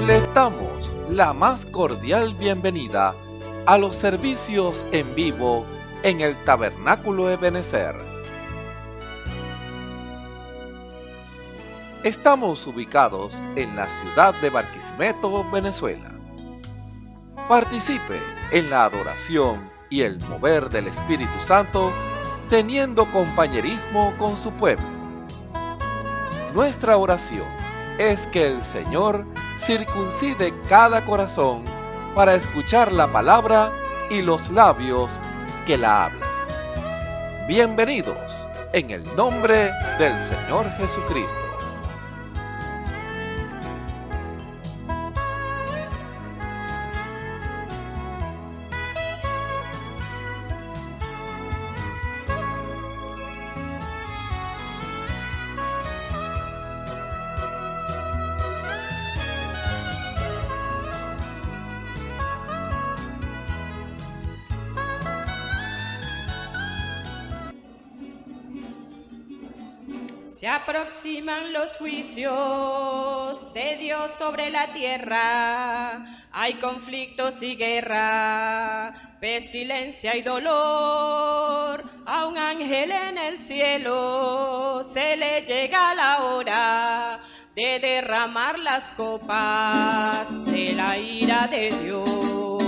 Les damos la más cordial bienvenida a los servicios en vivo en el Tabernáculo Ebenezer. Estamos ubicados en la ciudad de Barquisimeto, Venezuela. Participe en la adoración y el mover del Espíritu Santo, teniendo compañerismo con su pueblo. Nuestra oración es que el Señor circuncide cada corazón para escuchar la palabra y los labios que la hablan. Bienvenidos en el nombre del Señor Jesucristo. Se aproximan los juicios de Dios sobre la tierra. Hay conflictos y guerra, pestilencia y dolor. A un ángel en el cielo se le llega la hora de derramar las copas de la ira de Dios.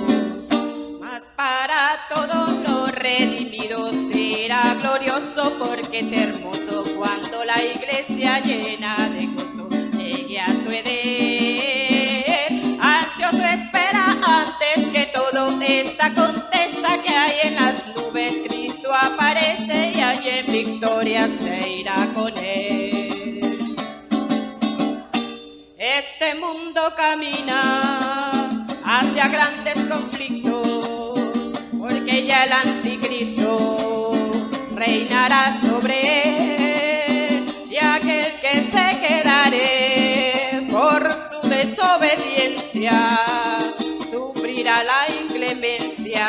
Mas para todos los redimidos será glorioso, porque es hermoso cuando la iglesia llena de gozo llegue a su edén. Ansioso espera antes que todo esta contesta que hay en las nubes. Cristo aparece y allí en victoria se irá con él. Este mundo camina hacia grandes conflictos, porque ya el anticristo reinará sobre él, y aquel que se quedare por su desobediencia sufrirá la inclemencia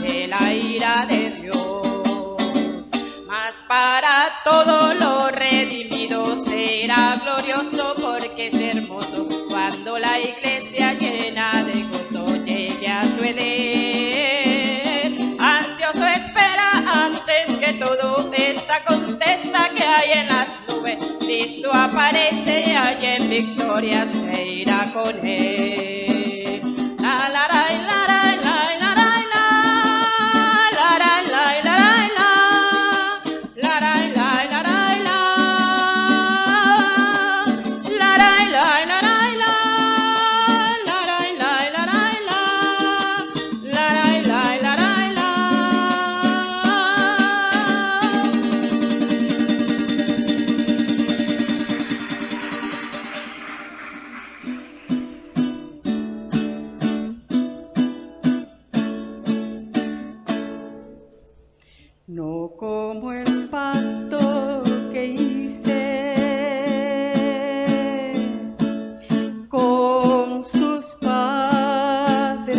de la ira de Dios. Mas para todos los redimidos será glorioso, porque es hermoso cuando la iglesia llena de gozo llegue a su edén. Ansioso espera antes que todo esta contesta que hay en las nubes. Cristo aparece y allí en victoria se irá con él. La la la la la la la la la la la la la No como el pacto que hice con sus padres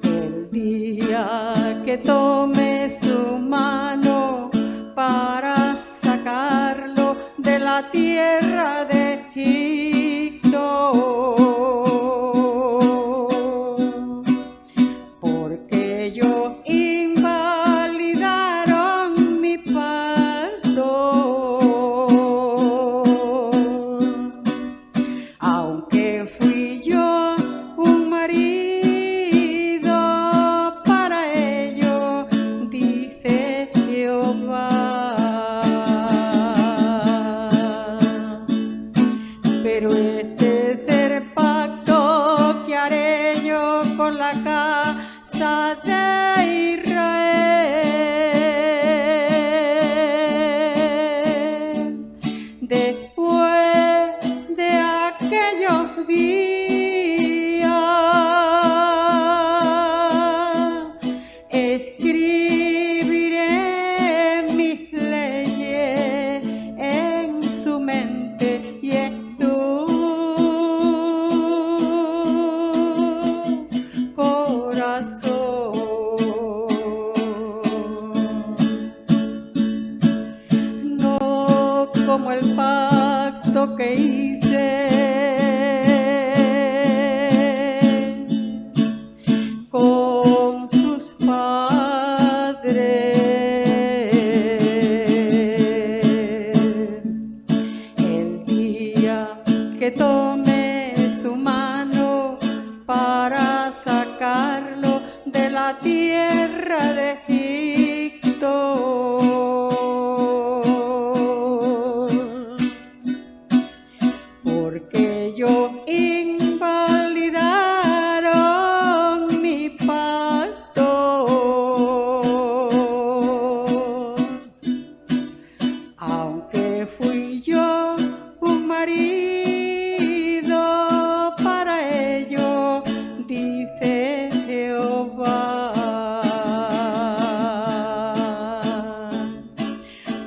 el día que tomé su mano para sacarlo de la tierra de Egipto. Ellos invalidaron mi pacto, aunque fui yo un marido para ellos, dice Jehová. Pero este es el pacto que haré yo con la casa de Israel. Después de aquellos días escribiré mis leyes en su mente y en su corazón. Como el pacto pacto que hice con sus padres. El día que tomé su mano para sacarlo de la tierra de Egipto, porque ellos invalidaron mi pacto, aunque fui yo un marido para ellos, dice Jehová.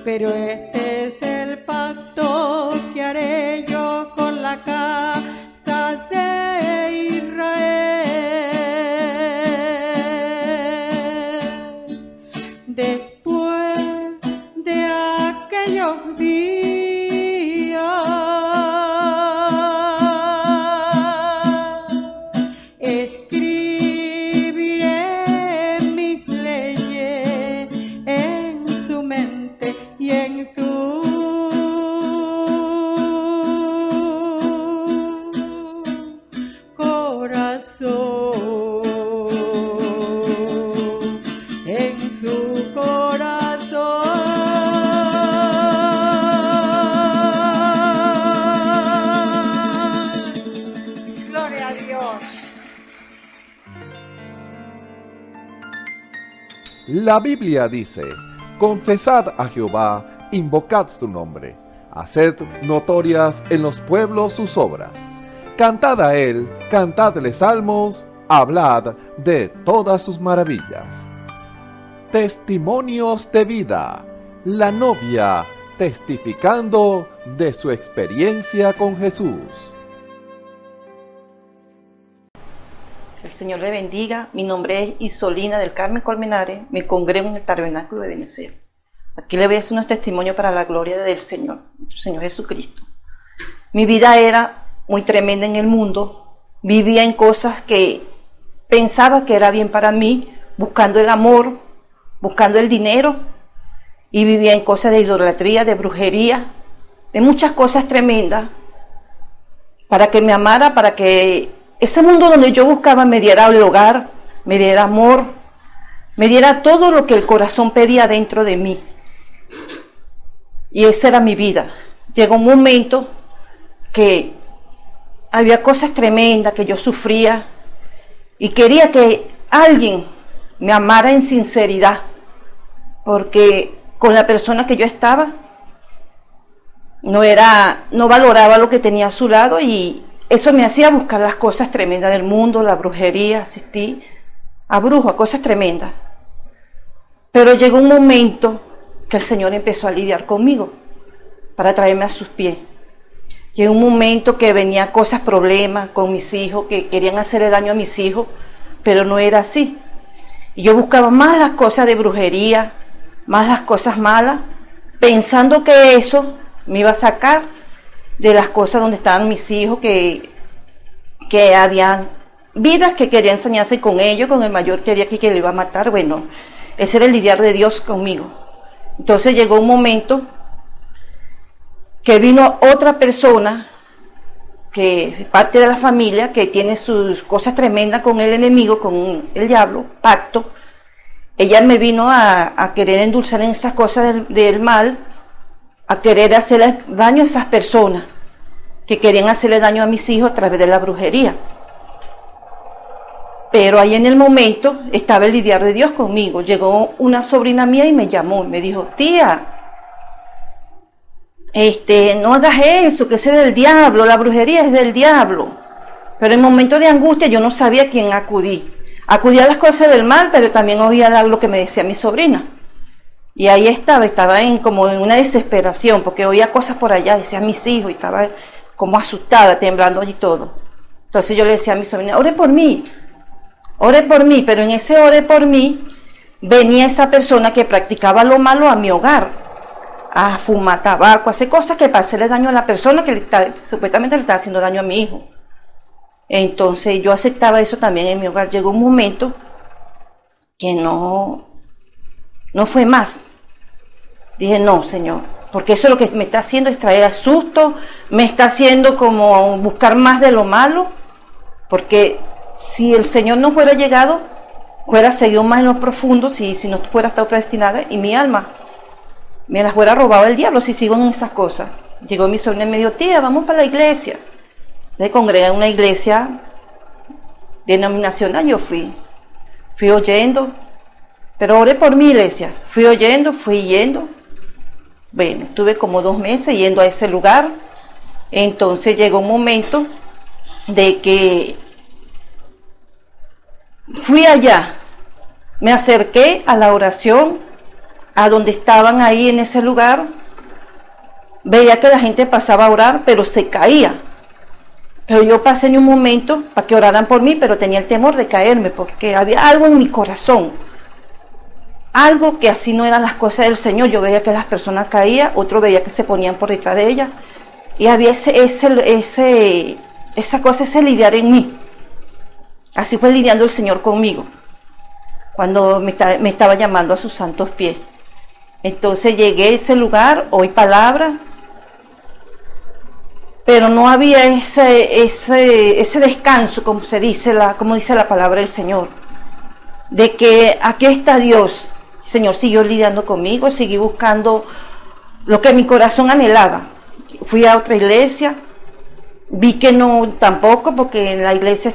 Pero este es el pacto que haré yo con la casa de Israel. Después de aquellos días, escribiré mis leyes en su mente y en su corazón, en su corazón. Gloria a Dios. La Biblia dice: confesad a Jehová, invocad su nombre, haced notorias en los pueblos sus obras. Cantad a él, cantadle salmos, hablad de todas sus maravillas. Testimonios de vida. La novia testificando de su experiencia con Jesús. El Señor le bendiga. Mi nombre es Isolina del Carmen Colmenares. Me congrego en el Tabernáculo de Benecer. Aquí le voy a hacer unos testimonios para la gloria del Señor, nuestro Señor Jesucristo. Mi vida era muy tremenda en el mundo. Vivía en cosas que pensaba que era bien para mí, buscando el amor, buscando el dinero, y vivía en cosas de idolatría, de brujería, de muchas cosas tremendas, para que me amara, para que ese mundo donde yo buscaba me diera el hogar, me diera amor, me diera todo lo que el corazón pedía dentro de mí. Y esa era mi vida. Llegó un momento que había cosas tremendas que yo sufría y quería que alguien me amara en sinceridad, porque con la persona que yo estaba no valoraba lo que tenía a su lado, y eso me hacía buscar las cosas tremendas del mundo, la brujería, asistí a brujos, a cosas tremendas. Pero llegó un momento que el Señor empezó a lidiar conmigo para traerme a sus pies. Llegó un momento que venía cosas, problemas con mis hijos, que querían hacerle daño a mis hijos, pero no era así. Y yo buscaba más las cosas de brujería, más las cosas malas, pensando que eso me iba a sacar de las cosas donde estaban mis hijos, que habían vidas que quería enseñarse con ellos, con el mayor quería que le iba a matar. Bueno, ese era el lidiar de Dios conmigo. Entonces llegó un momento que vino otra persona, que es parte de la familia, que tiene sus cosas tremendas con el enemigo, con el diablo, pacto. Ella me vino a querer endulzar en esas cosas del mal, a querer hacerle daño a esas personas que querían hacerle daño a mis hijos a través de la brujería. Pero ahí en el momento estaba el lidiar de Dios conmigo. Llegó una sobrina mía y me llamó y me dijo: tía, no hagas eso, que ese es del diablo, la brujería es del diablo. Pero en momentos de angustia yo no sabía a quién acudí. Acudí a las cosas del mal, pero también oía lo que me decía mi sobrina. Y ahí estaba como en una desesperación, porque oía cosas por allá, decía mis hijos, y estaba como asustada, temblando y todo. Entonces yo le decía a mi sobrina: ore por mí, pero en ese ore por mí venía esa persona que practicaba lo malo a mi hogar. a fumar tabaco, a hacer cosas que para hacerle daño a la persona que supuestamente le está haciendo daño a mi hijo. Entonces yo aceptaba eso también en mi hogar. Llegó un momento que no fue más. Dije, no, Señor, porque eso lo que me está haciendo es traer susto, me está haciendo como buscar más de lo malo, porque si el Señor no fuera llegado, fuera seguido más en lo profundo, si no fuera estado predestinada, y mi alma me las fuera robado el diablo si sigo en esas cosas. Llegó mi sobrina y me dijo, tía, vamos para la iglesia. Se congrega en una iglesia denominacional, yo fui oyendo, pero oré por mi iglesia, fui oyendo, fui yendo. Bueno, estuve como 2 meses yendo a ese lugar. Entonces llegó un momento de que fui allá, me acerqué a la oración, a donde estaban ahí en ese lugar, veía que la gente pasaba a orar, pero se caía. Pero yo pasé en un momento para que oraran por mí, pero tenía el temor de caerme, porque había algo en mi corazón, algo que así no eran las cosas del Señor. Yo veía que las personas caían, otro veía que se ponían por detrás de ellas, y había esa cosa, ese lidiar en mí. Así fue lidiando el Señor conmigo, cuando me estaba llamando a sus santos pies. Entonces llegué a ese lugar, oí palabras, pero no había ese descanso, como dice la palabra del Señor, de que aquí está Dios. El Señor siguió lidiando conmigo, seguí buscando lo que mi corazón anhelaba. Fui a otra iglesia, vi que no tampoco, porque en la iglesia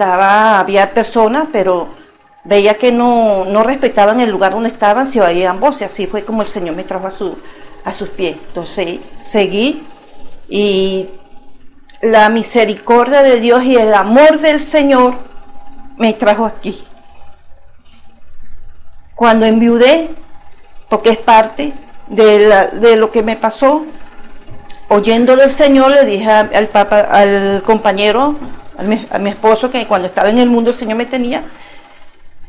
había personas, pero veía que no respetaban el lugar donde estaban, se oían voces. Así fue como el Señor me trajo a sus pies. Entonces seguí, y la misericordia de Dios y el amor del Señor me trajo aquí. Cuando enviudé, porque es parte de lo que me pasó, oyendo del Señor, le dije al compañero, a mi esposo, que cuando estaba en el mundo el Señor me tenía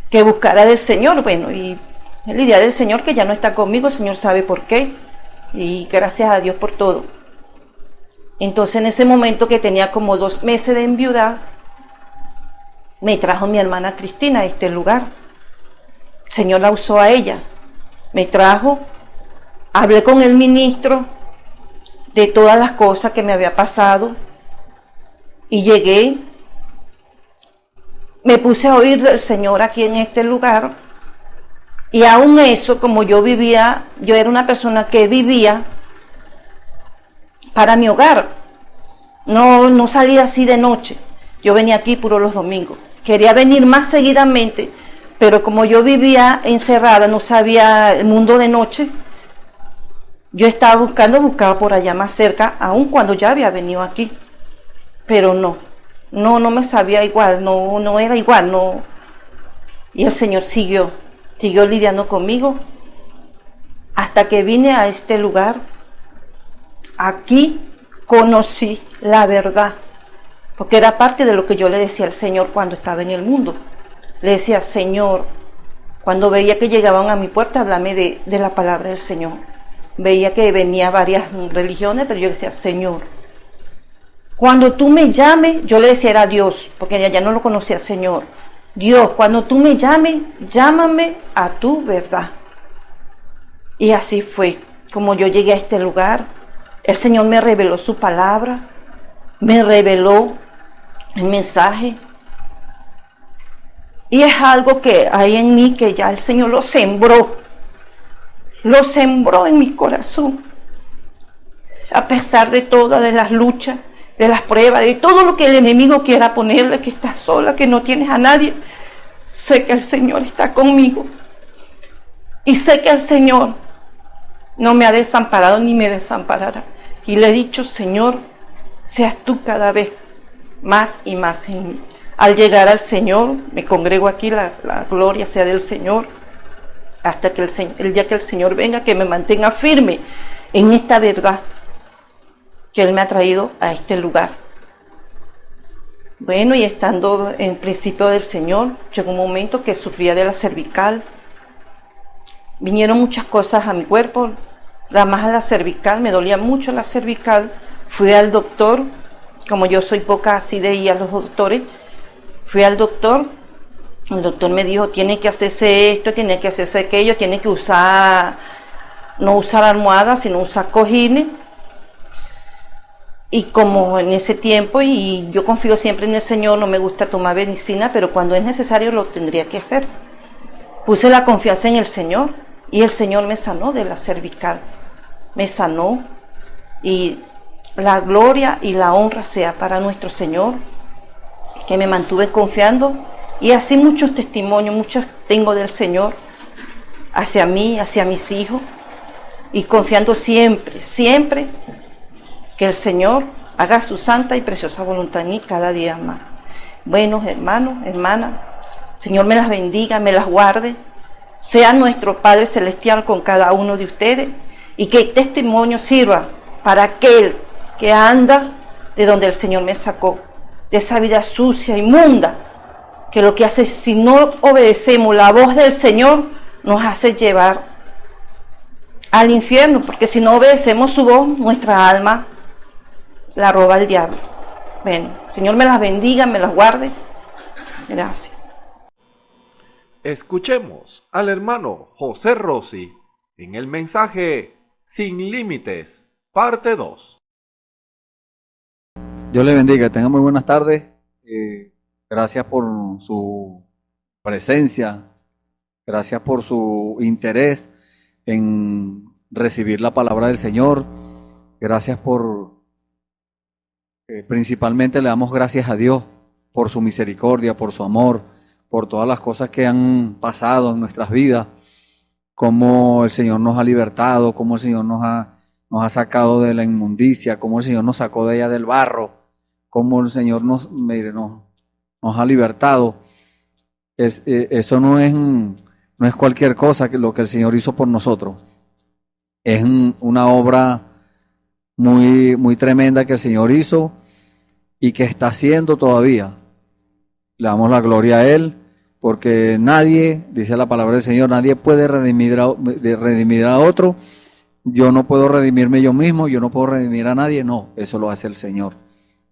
que buscara del Señor. Bueno, y el idea del Señor, que ya no está conmigo, el Señor sabe por qué, y gracias a Dios por todo. Entonces en ese momento, que tenía como 2 meses de enviudad, me trajo mi hermana Cristina a este lugar. El Señor la usó a ella, me trajo, hablé con el ministro de todas las cosas que me había pasado, y llegué, me puse a oír del Señor aquí en este lugar. Y aún eso, como yo era una persona que vivía para mi hogar, no salía así de noche. Yo venía aquí puro los domingos, quería venir más seguidamente, pero como yo vivía encerrada, no sabía el mundo de noche, yo estaba buscaba por allá más cerca, aun cuando ya había venido aquí, pero no me sabía igual, no era igual, no. Y el Señor siguió lidiando conmigo hasta que vine a este lugar. Aquí conocí la verdad, porque era parte de lo que yo le decía al Señor cuando estaba en el mundo. Le decía, Señor, cuando veía que llegaban a mi puerta, háblame de la palabra del Señor. Veía que venía varias religiones, pero yo decía, Señor, cuando tú me llames, yo le decía era Dios, porque ya no lo conocía, Señor. Dios, cuando tú me llames, llámame a tu verdad. Y así fue como yo llegué a este lugar. El Señor me reveló su palabra, me reveló el mensaje. Y es algo que hay en mí, que ya el Señor lo sembró en mi corazón. A pesar de todas de las luchas, de las pruebas, de todo lo que el enemigo quiera ponerle, que estás sola, que no tienes a nadie, sé que el Señor está conmigo. Y sé que el Señor no me ha desamparado ni me desamparará. Y le he dicho, Señor, seas tú cada vez más y más en mí. Al llegar al Señor, me congrego aquí, la gloria sea del Señor, hasta que el día que el Señor venga, que me mantenga firme en esta verdad que Él me ha traído a este lugar. Bueno, y estando en principio del Señor, llegó un momento que sufría de la cervical. vinieron muchas cosas a mi cuerpo, la más a la cervical, me dolía mucho la cervical. Fui al doctor, como yo soy poca así de ir a los doctores, fui al doctor. El doctor me dijo, tiene que hacerse esto, tiene que hacerse aquello, tiene que no usar almohadas, sino usar cojines. Y como en ese tiempo, y yo confío siempre en el Señor, no me gusta tomar medicina, pero cuando es necesario lo tendría que hacer. Puse la confianza en el Señor y el Señor me sanó de la cervical. Me sanó, y la gloria y la honra sea para nuestro Señor, que me mantuve confiando. Y así muchos testimonios, muchos tengo del Señor hacia mí, hacia mis hijos, y confiando siempre, siempre que el Señor haga su santa y preciosa voluntad en mí cada día más. Bueno, hermanos, hermanas, Señor me las bendiga, me las guarde, sea nuestro Padre Celestial con cada uno de ustedes, y que el testimonio sirva para aquel que anda de donde el Señor me sacó, de esa vida sucia, inmunda, que lo que hace, si no obedecemos la voz del Señor, nos hace llevar al infierno, porque si no obedecemos su voz, nuestra alma la roba el diablo. Bueno, Señor me las bendiga, me las guarde. Gracias. Escuchemos al hermano José Rossi en el mensaje Sin Límites, parte 2. Dios le bendiga, tenga muy buenas tardes. Gracias por su presencia, gracias por su interés en recibir la palabra del Señor. Gracias principalmente le damos gracias a Dios por su misericordia, por su amor, por todas las cosas que han pasado en nuestras vidas, cómo el Señor nos ha libertado, cómo el Señor nos ha sacado de la inmundicia, cómo el Señor nos sacó de allá del barro, cómo el Señor nos ha libertado. Eso no es cualquier cosa que lo que el Señor hizo por nosotros. Es una obra muy, muy tremenda que el Señor hizo y que está haciendo todavía. Le damos la gloria a Él, porque nadie, dice la palabra del Señor, nadie puede redimir a otro. Yo no puedo redimirme yo mismo, yo no puedo redimir a nadie, no, eso lo hace el Señor.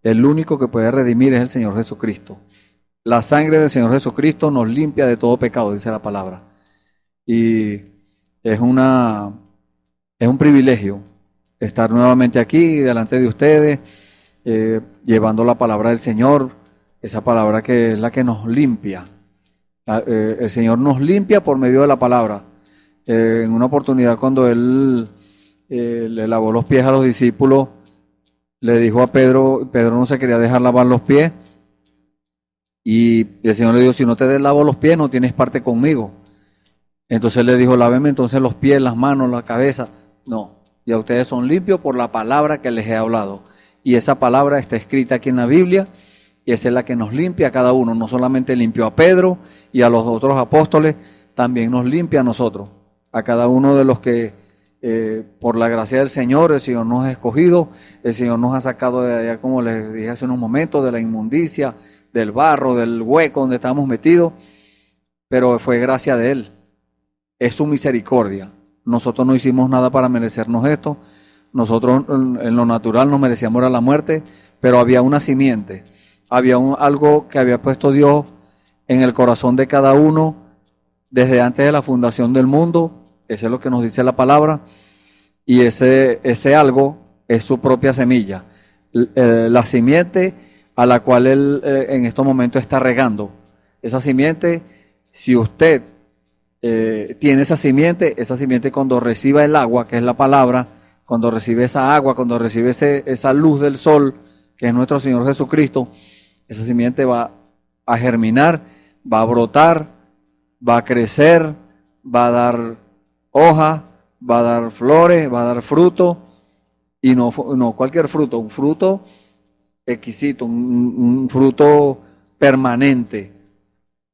El único que puede redimir es el Señor Jesucristo. La sangre del Señor Jesucristo nos limpia de todo pecado, dice la palabra. Y es un privilegio estar nuevamente aquí, delante de ustedes, llevando la palabra del Señor, esa palabra que es la que nos limpia. El Señor nos limpia por medio de la palabra. En una oportunidad, cuando Él le lavó los pies a los discípulos, le dijo a Pedro no se quería dejar lavar los pies, y el Señor le dijo, si no te lavo los pies, no tienes parte conmigo. Entonces Él le dijo, láveme entonces los pies, las manos, la cabeza. No, ya ustedes son limpios por la palabra que les he hablado. Y esa palabra está escrita aquí en la Biblia, y esa es la que nos limpia a cada uno. No solamente limpió a Pedro y a los otros apóstoles, también nos limpia a nosotros, a cada uno de los que por la gracia del Señor, el Señor nos ha escogido, el Señor nos ha sacado de allá, como les dije hace unos momentos, de la inmundicia, del barro, del hueco donde estábamos metidos, pero fue gracia de Él, es su misericordia. Nosotros no hicimos nada para merecernos esto, nosotros en lo natural nos merecíamos la muerte, pero había una simiente, había algo que había puesto Dios en el corazón de cada uno desde antes de la fundación del mundo. Eso es lo que nos dice la palabra, y ese algo es su propia semilla, la simiente a la cual Él en estos momentos está regando. Esa simiente, si usted tiene esa simiente cuando reciba el agua, que es la palabra, cuando recibe esa agua, cuando recibe esa luz del sol, que es nuestro Señor Jesucristo, esa simiente va a germinar, va a brotar, va a crecer, va a dar hojas, va a dar flores, va a dar fruto, y no cualquier fruto, un fruto exquisito, un fruto permanente,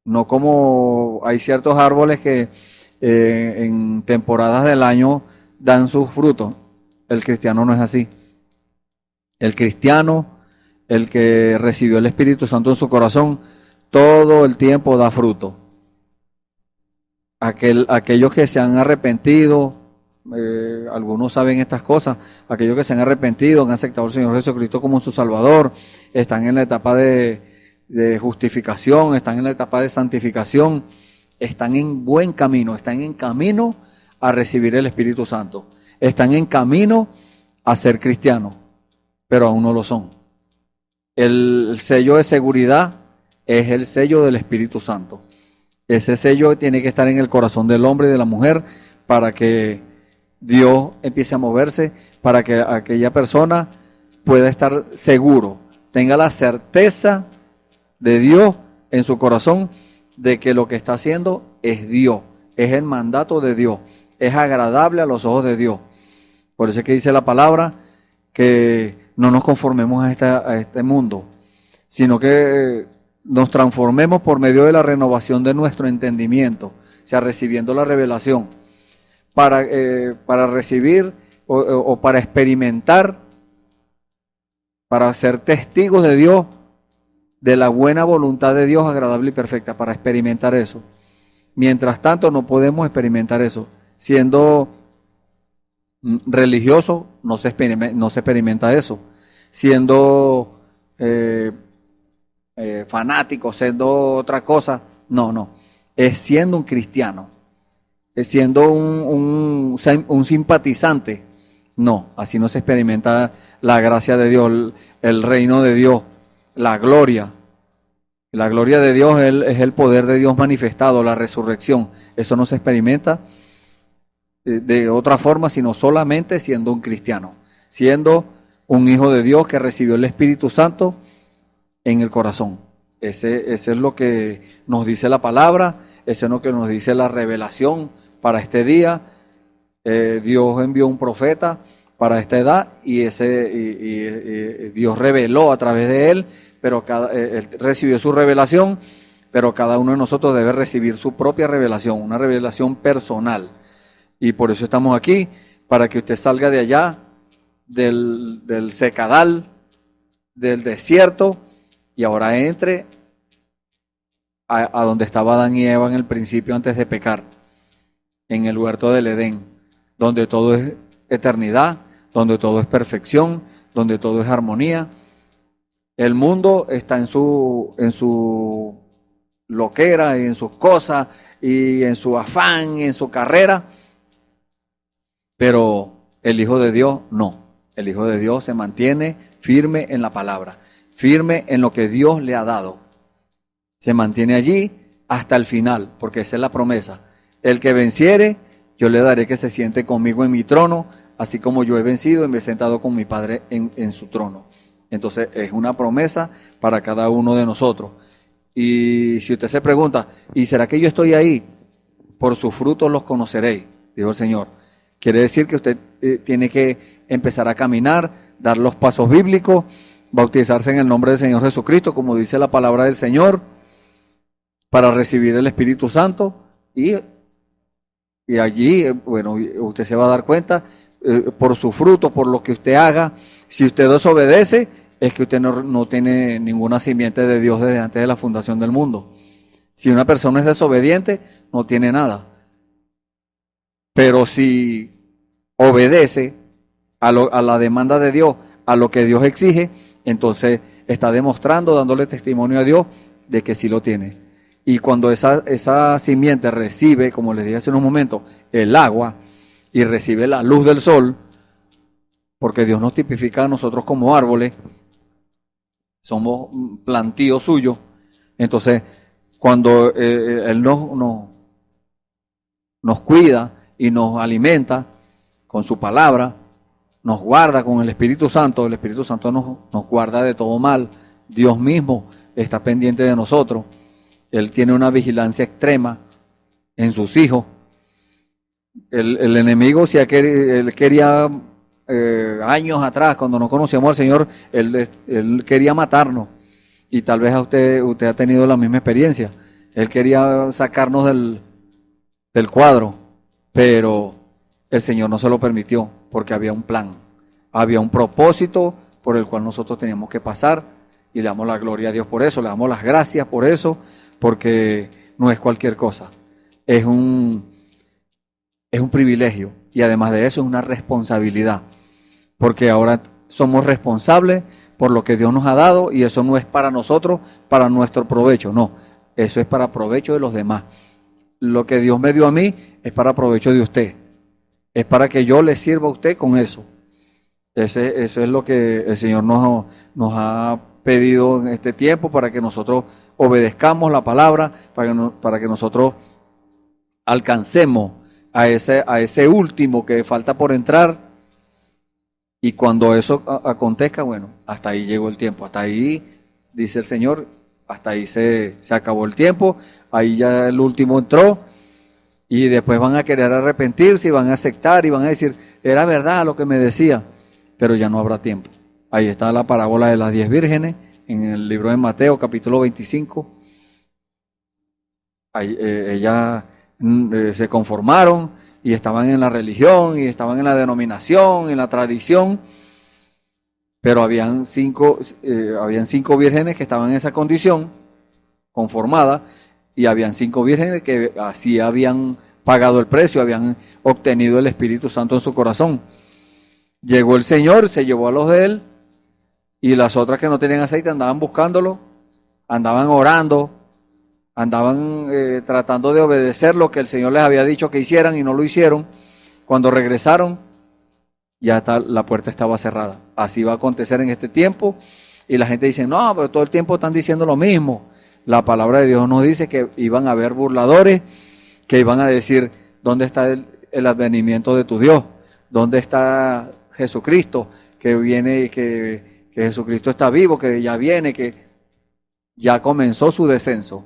no como hay ciertos árboles que en temporadas del año dan sus frutos. El cristiano no es así. El cristiano, el que recibió el Espíritu Santo en su corazón, todo el tiempo da fruto. aquellos que se han arrepentido, algunos saben estas cosas, aquellos que se han arrepentido, han aceptado al Señor Jesucristo como su Salvador, están en la etapa de justificación, están en la etapa de santificación, están en buen camino, están en camino a recibir el Espíritu Santo, están en camino a ser cristianos, pero aún no lo son. El sello de seguridad es el sello del Espíritu Santo. Ese sello tiene que estar en el corazón del hombre y de la mujer para que Dios empiece a moverse, para que aquella persona pueda estar seguro, tenga la certeza de Dios en su corazón, de que lo que está haciendo es Dios, es el mandato de Dios, es agradable a los ojos de Dios. Por eso es que dice la palabra que no nos conformemos a este mundo, sino que nos transformemos por medio de la renovación de nuestro entendimiento, o sea, recibiendo la revelación, para recibir o para experimentar, para ser testigos de Dios, de la buena voluntad de Dios agradable y perfecta, para experimentar eso. Mientras tanto no podemos experimentar eso. Siendo religioso no se experimenta eso. Siendo fanático, siendo otra cosa, no. Es siendo un cristiano. Es siendo un simpatizante. No, así no se experimenta la gracia de Dios, el reino de Dios, la gloria. La gloria de Dios es el poder de Dios manifestado, la resurrección. Eso no se experimenta de otra forma, sino solamente siendo un cristiano, siendo un hijo de Dios que recibió el Espíritu Santo en el corazón. Ese es lo que nos dice la palabra, eso es lo que nos dice la revelación para este día. Dios envió un profeta para esta edad y Dios reveló a través de él, pero él recibió su revelación, pero cada uno de nosotros debe recibir su propia revelación, una revelación personal. Y por eso estamos aquí, para que usted salga de allá, del secadal, del desierto, y ahora entre a donde estaba Adán y Eva en el principio antes de pecar, en el huerto del Edén, donde todo es eternidad, donde todo es perfección, donde todo es armonía. El mundo está en su loquera y en sus cosas y en su afán y en su carrera, pero el Hijo de Dios no. El Hijo de Dios se mantiene firme en la palabra, firme en lo que Dios le ha dado. Se mantiene allí hasta el final, porque esa es la promesa. El que venciere, yo le daré que se siente conmigo en mi trono, así como yo he vencido y me he sentado con mi Padre en su trono. Entonces es una promesa para cada uno de nosotros. Y si usted se pregunta, ¿y será que yo estoy ahí? Por sus frutos los conoceréis, dijo el Señor. Quiere decir que usted tiene que empezar a caminar, dar los pasos bíblicos, bautizarse en el nombre del Señor Jesucristo, como dice la palabra del Señor, para recibir el Espíritu Santo. Y allí, bueno, usted se va a dar cuenta, por su fruto, por lo que usted haga. Si usted desobedece, es que usted no tiene ninguna simiente de Dios desde antes de la fundación del mundo. Si una persona es desobediente, no tiene nada. Pero si obedece a la demanda de Dios, a lo que Dios exige, entonces está demostrando, dándole testimonio a Dios de que sí lo tiene. Y cuando esa simiente recibe, como les dije hace unos momentos, el agua y recibe la luz del sol, porque Dios nos tipifica a nosotros como árboles, somos plantío suyo. Entonces, cuando Él nos cuida y nos alimenta con su palabra, nos guarda con el Espíritu Santo nos guarda de todo mal. Dios mismo está pendiente de nosotros. Él tiene una vigilancia extrema en sus hijos. El enemigo, si él quería años atrás, cuando no conocíamos al Señor, él quería matarnos. Y tal vez usted ha tenido la misma experiencia. Él quería sacarnos del cuadro, pero el Señor no se lo permitió, porque había un plan, había un propósito por el cual nosotros teníamos que pasar, y le damos la gloria a Dios por eso, le damos las gracias por eso, porque no es cualquier cosa. es un privilegio y además de eso es una responsabilidad, porque ahora somos responsables por lo que Dios nos ha dado y eso no es para nosotros, para nuestro provecho, no, eso es para provecho de los demás. Lo que Dios me dio a mí es para provecho de usted, es para que yo le sirva a usted con eso. Eso es lo que el Señor nos ha pedido en este tiempo, para que nosotros obedezcamos la palabra, para que nosotros alcancemos a ese último que falta por entrar. Y cuando eso acontezca, bueno, hasta ahí llegó el tiempo, hasta ahí, dice el Señor, hasta ahí se acabó el tiempo, ahí ya el último entró, y después van a querer arrepentirse y van a aceptar y van a decir, era verdad lo que me decía, pero ya no habrá tiempo. Ahí está la parábola de las 10 vírgenes, en el libro de Mateo, capítulo 25. Ahí, ellas se conformaron y estaban en la religión, y estaban en la denominación, en la tradición, pero habían cinco vírgenes que estaban en esa condición, conformada, y habían 5 vírgenes que así habían pagado el precio, habían obtenido el Espíritu Santo en su corazón. Llegó el Señor, se llevó a los de él, y las otras que no tenían aceite andaban buscándolo, andaban orando, andaban tratando de obedecer lo que el Señor les había dicho que hicieran y no lo hicieron. Cuando regresaron, ya la puerta estaba cerrada. Así va a acontecer en este tiempo, y la gente dice, no, pero todo el tiempo están diciendo lo mismo. La palabra de Dios nos dice que iban a haber burladores, que iban a decir, ¿dónde está el advenimiento de tu Dios? ¿Dónde está Jesucristo? Que viene, que Jesucristo está vivo, que ya viene, que ya comenzó su descenso.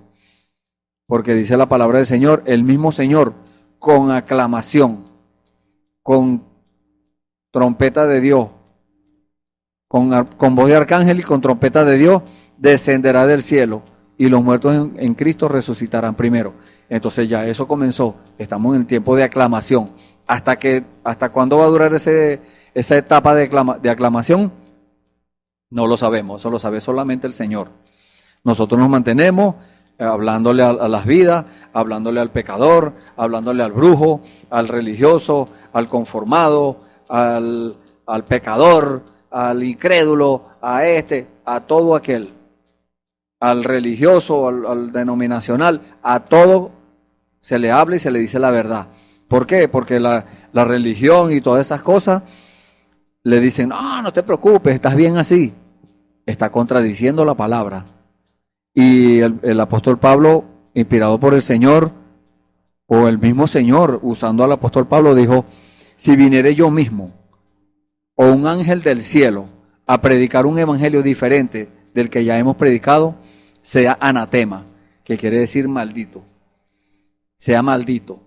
Porque dice la palabra del Señor, el mismo Señor, con aclamación, con trompeta de Dios, con voz de arcángel y con trompeta de Dios, descenderá del cielo, y los muertos en Cristo resucitarán primero. Entonces ya eso comenzó, estamos en el tiempo de aclamación. ¿Hasta cuándo va a durar esa etapa de aclamación? No lo sabemos, eso lo sabe solamente el Señor. Nosotros nos mantenemos hablándole a las vidas, hablándole al pecador, hablándole al brujo, al religioso, al conformado, al pecador, al incrédulo, a todo aquel, al religioso, al denominacional, a todo se le habla y se le dice la verdad. ¿Por qué? Porque la religión y todas esas cosas le dicen, no te preocupes, estás bien así. Está contradiciendo la palabra. Y el apóstol Pablo, inspirado por el Señor, o el mismo Señor, usando al apóstol Pablo, dijo, si viniere yo mismo, o un ángel del cielo, a predicar un evangelio diferente del que ya hemos predicado, sea anatema, que quiere decir maldito. Sea maldito.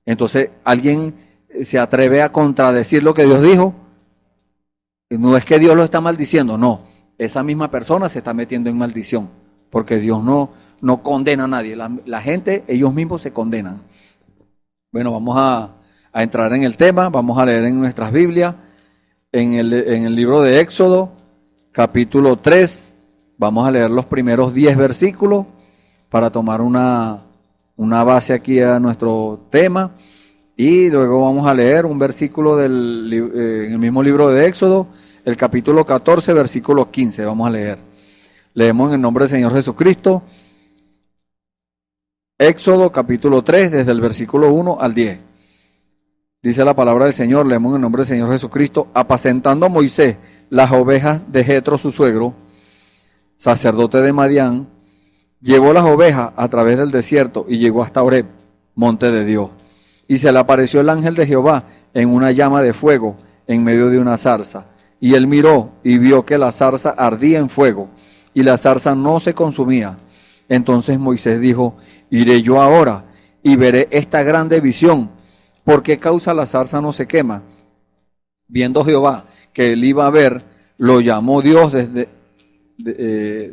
Entonces, alguien se atreve a contradecir lo que Dios dijo. No es que Dios lo está maldiciendo, no. Esa misma persona se está metiendo en maldición, porque Dios no condena a nadie. La gente, ellos mismos se condenan. Bueno, vamos a entrar en el tema, vamos a leer en nuestras Biblias, en el libro de Éxodo, capítulo 3, vamos a leer los primeros 10 versículos para tomar una base aquí a nuestro tema, y luego vamos a leer un versículo en el mismo libro de Éxodo, el capítulo 14, versículo 15, vamos a leer. Leemos en el nombre del Señor Jesucristo, Éxodo capítulo 3, desde el versículo 1 al 10. Dice la palabra del Señor, leemos en el nombre del Señor Jesucristo, apacentando a Moisés las ovejas de Jetro su suegro, sacerdote de Madián, llevó las ovejas a través del desierto y llegó hasta Horeb, monte de Dios. Y se le apareció el ángel de Jehová en una llama de fuego en medio de una zarza. Y él miró y vio que la zarza ardía en fuego, y la zarza no se consumía. Entonces Moisés dijo, iré yo ahora y veré esta grande visión. ¿Por qué causa la zarza no se quema? Viendo Jehová que él iba a ver, lo llamó Dios de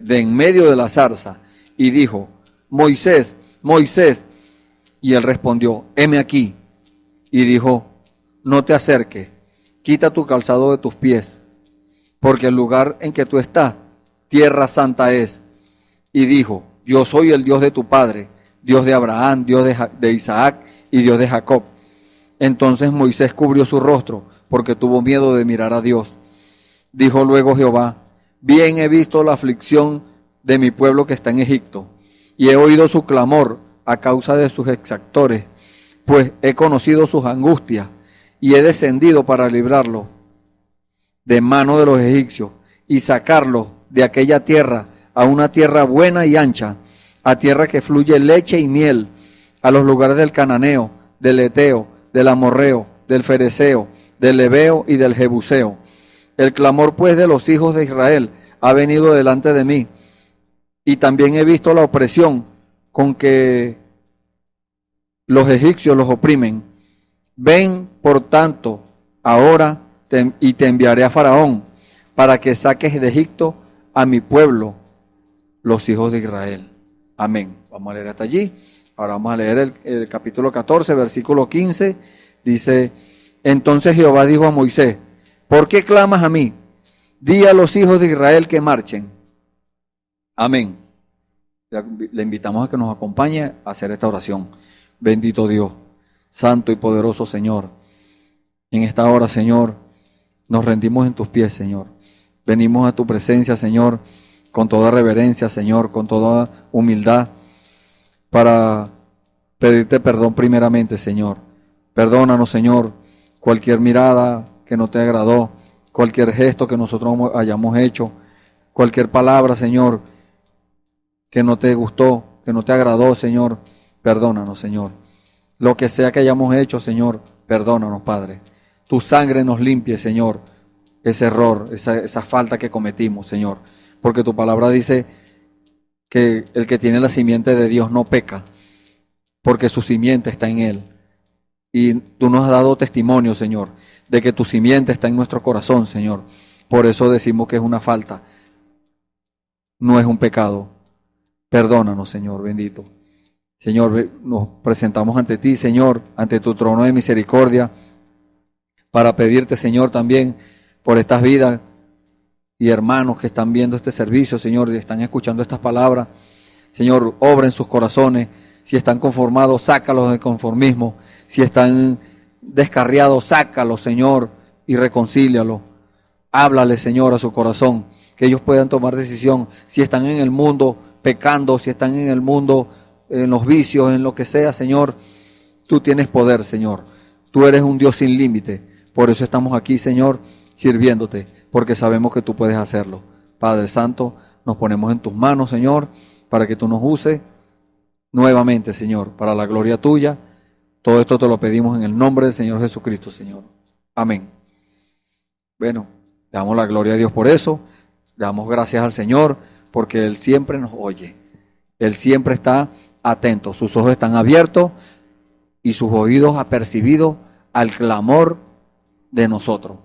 en medio de la zarza y dijo, Moisés, Moisés. Y él respondió, heme aquí. Y dijo, no te acerques, quita tu calzado de tus pies, porque el lugar en que tú estás, tierra santa es. Y dijo, yo soy el Dios de tu padre, Dios de Abraham, Dios de Isaac y Dios de Jacob. Entonces Moisés cubrió su rostro, porque tuvo miedo de mirar a Dios. Dijo luego Jehová: bien he visto la aflicción de mi pueblo que está en Egipto, y he oído su clamor a causa de sus exactores, pues he conocido sus angustias, y he descendido para librarlo de mano de los egipcios, y sacarlo de aquella tierra a una tierra buena y ancha, a tierra que fluye leche y miel, a los lugares del cananeo, del eteo, del amorreo, del fereceo, del heveo y del jebuseo. El clamor pues de los hijos de Israel ha venido delante de mí, y también he visto la opresión con que los egipcios los oprimen. Ven, por tanto, ahora y te enviaré a Faraón, para que saques de Egipto a mi pueblo, los hijos de Israel. Amén. Vamos a leer hasta allí. Ahora vamos a leer el capítulo 14, versículo 15. Dice: entonces Jehová dijo a Moisés: ¿por qué clamas a mí? Di a los hijos de Israel que marchen. Amén. Le invitamos a que nos acompañe a hacer esta oración. Bendito Dios, santo y poderoso Señor. En esta hora, Señor, nos rendimos en tus pies, Señor. Venimos a tu presencia, Señor, con toda reverencia, Señor, con toda humildad, para pedirte perdón primeramente, Señor. Perdónanos, Señor, cualquier mirada que no te agradó, cualquier gesto que nosotros hayamos hecho, cualquier palabra, Señor, que no te gustó, que no te agradó, Señor. Perdónanos, Señor. Lo que sea que hayamos hecho, Señor, perdónanos, Padre. Tu sangre nos limpie, Señor, ese error, esa falta que cometimos, Señor. Porque tu palabra dice que el que tiene la simiente de Dios no peca, porque su simiente está en Él. Y tú nos has dado testimonio, Señor, de que tu simiente está en nuestro corazón, Señor. Por eso decimos que es una falta, no es un pecado. Perdónanos, Señor, bendito. Señor, nos presentamos ante ti, Señor, ante tu trono de misericordia, para pedirte, Señor, también por estas vidas y hermanos que están viendo este servicio, Señor, y están escuchando estas palabras. Señor, obra en sus corazones. Si están conformados, sácalos del conformismo. Si están descarriados, sácalos, Señor, y reconcílialos. Háblale, Señor, a su corazón, que ellos puedan tomar decisión. Si están en el mundo pecando, si están en el mundo, en los vicios, en lo que sea, Señor, tú tienes poder, Señor. Tú eres un Dios sin límite. Por eso estamos aquí, Señor, sirviéndote, porque sabemos que tú puedes hacerlo. Padre Santo, nos ponemos en tus manos, Señor, para que tú nos uses nuevamente, Señor, para la gloria tuya. Todo esto te lo pedimos en el nombre del Señor Jesucristo, Señor. Amén. Bueno, le damos la gloria a Dios por eso. Le damos gracias al Señor, porque Él siempre nos oye. Él siempre está atento. Sus ojos están abiertos y sus oídos apercibidos al clamor de nosotros.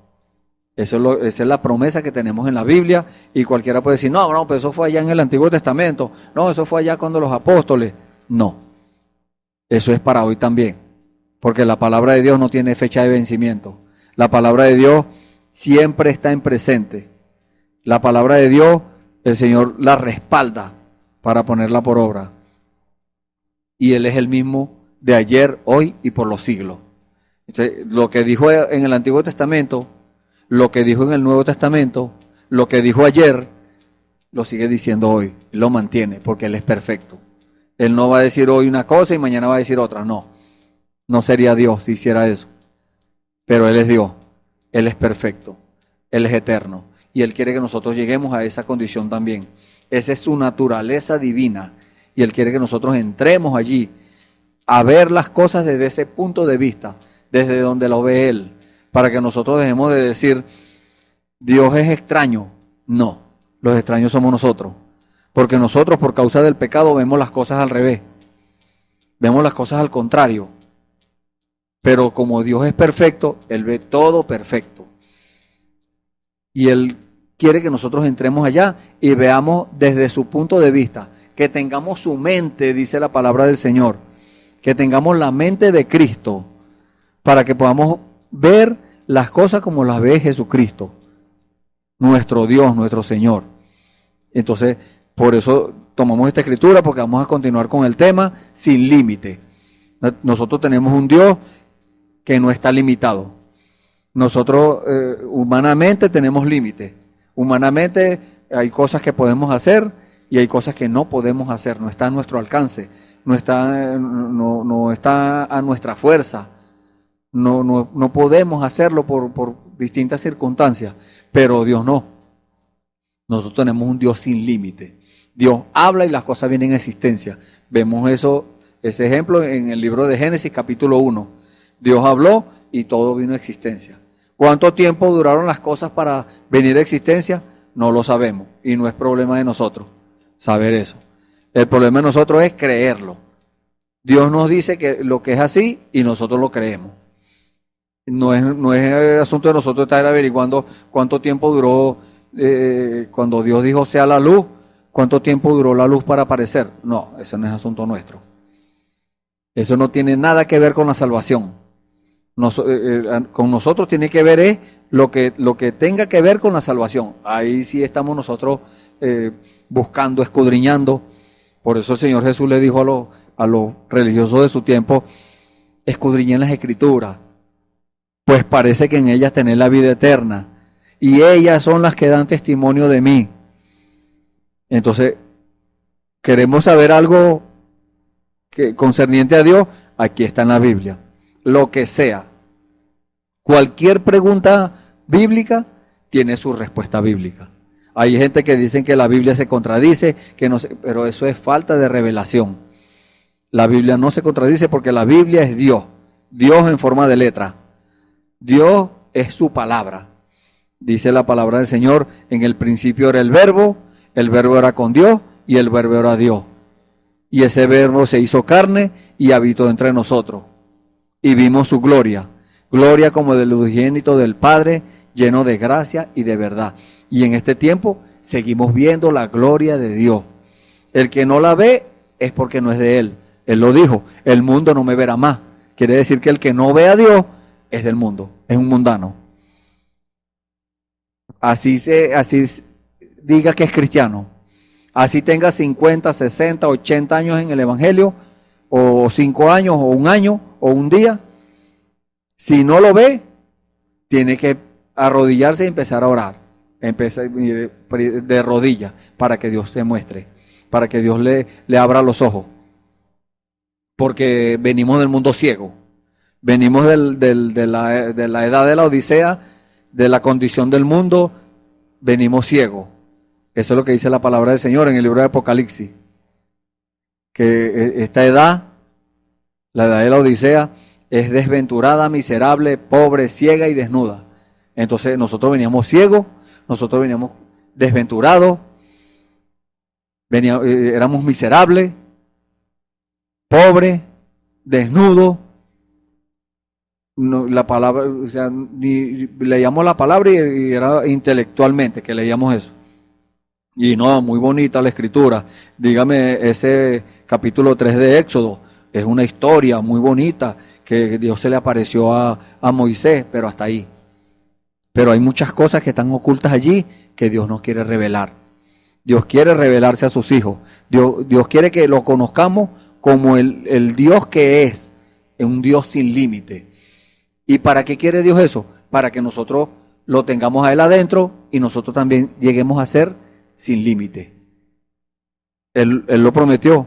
Esa es la promesa que tenemos en la Biblia, y cualquiera puede decir: no, pero eso fue allá en el Antiguo Testamento, no, eso fue allá cuando los apóstoles. No, eso es para hoy también, porque la palabra de Dios no tiene fecha de vencimiento. La palabra de Dios siempre está en presente. La palabra de Dios, el Señor la respalda para ponerla por obra, y Él es el mismo de ayer, hoy y por los siglos. Entonces, lo que dijo en el Antiguo Testamento, lo que dijo en el Nuevo Testamento, lo que dijo ayer, lo sigue diciendo hoy. Él lo mantiene porque Él es perfecto. Él no va a decir hoy una cosa y mañana va a decir otra. No, no sería Dios si hiciera eso. Pero Él es Dios, Él es perfecto, Él es eterno. Y Él quiere que nosotros lleguemos a esa condición también. Esa es su naturaleza divina. Y Él quiere que nosotros entremos allí a ver las cosas desde ese punto de vista, desde donde lo ve Él, para que nosotros dejemos de decir: Dios es extraño. No, los extraños somos nosotros, porque nosotros, por causa del pecado, vemos las cosas al revés, vemos las cosas al contrario. Pero como Dios es perfecto, Él ve todo perfecto, y Él quiere que nosotros entremos allá y veamos desde su punto de vista, que tengamos su mente, dice la palabra del Señor, que tengamos la mente de Cristo, para que podamos ver las cosas como las ve Jesucristo, nuestro Dios, nuestro Señor. Entonces, por eso tomamos esta escritura porque vamos a continuar con el tema sin límite. Nosotros tenemos un Dios que no está limitado. Nosotros humanamente tenemos límites. Humanamente hay cosas que podemos hacer y hay cosas que no podemos hacer. No está a nuestro alcance, no está a nuestra fuerza. No podemos hacerlo por distintas circunstancias, pero Dios no. Nosotros tenemos un Dios sin límite. Dios habla y las cosas vienen a existencia. Vemos ese ejemplo en el libro de Génesis capítulo 1. Dios habló y todo vino a existencia. ¿Cuánto tiempo duraron las cosas para venir a existencia? No lo sabemos y no es problema de nosotros saber eso. El problema de nosotros es creerlo. Dios nos dice que lo que es así y nosotros lo creemos. No es el asunto de nosotros estar averiguando cuánto tiempo duró cuando Dios dijo sea la luz, cuánto tiempo duró la luz para aparecer. No, eso no es asunto nuestro. Eso no tiene nada que ver con la salvación. Con nosotros tiene que ver es lo que tenga que ver con la salvación. Ahí sí estamos nosotros buscando, escudriñando. Por eso el Señor Jesús le dijo a los religiosos de su tiempo, escudriñen las Escrituras, pues parece que en ellas tenéis la vida eterna, y ellas son las que dan testimonio de mí. Entonces, queremos saber algo concerniente a Dios, aquí está en la Biblia. Lo que sea. Cualquier pregunta bíblica tiene su respuesta bíblica. Hay gente que dicen que la Biblia se contradice, que no sé, pero eso es falta de revelación. La Biblia no se contradice porque la Biblia es Dios. Dios en forma de letra. Dios es su palabra. Dice la palabra del Señor, en el principio era el verbo era con Dios y el verbo era Dios. Y ese verbo se hizo carne y habitó entre nosotros. Y vimos su gloria, gloria como del unigénito del Padre, lleno de gracia y de verdad. Y en este tiempo seguimos viendo la gloria de Dios. El que no la ve es porque no es de Él. Él lo dijo, el mundo no me verá más. Quiere decir que el que no ve a Dios es del mundo, es un mundano. Así diga que es cristiano. Así tenga 50, 60, 80 años en el Evangelio, o 5 años, o 1 año, o un día. Si no lo ve, tiene que arrodillarse y empezar a orar. Empezar de rodillas para que Dios se muestre, para que Dios le abra los ojos. Porque venimos del mundo ciego. Venimos de la edad de la Odisea, de la condición del mundo, venimos ciegos. Eso es lo que dice la palabra del Señor en el libro de Apocalipsis. Que esta edad, la edad de la Odisea, es desventurada, miserable, pobre, ciega y desnuda. Entonces nosotros veníamos ciegos, nosotros veníamos desventurados, éramos miserables, pobres, desnudos. No, la palabra, o sea, ni leíamos la palabra y era intelectualmente que leíamos eso. Y no, muy bonita la escritura. Dígame, ese capítulo 3 de Éxodo es una historia muy bonita que Dios se le apareció a Moisés, pero hasta ahí. Pero hay muchas cosas que están ocultas allí que Dios no quiere revelar. Dios quiere revelarse a sus hijos. Dios quiere que lo conozcamos como el Dios que es, un Dios sin límite. ¿Y para qué quiere Dios eso? Para que nosotros lo tengamos a Él adentro y nosotros también lleguemos a ser sin límite. Él lo prometió.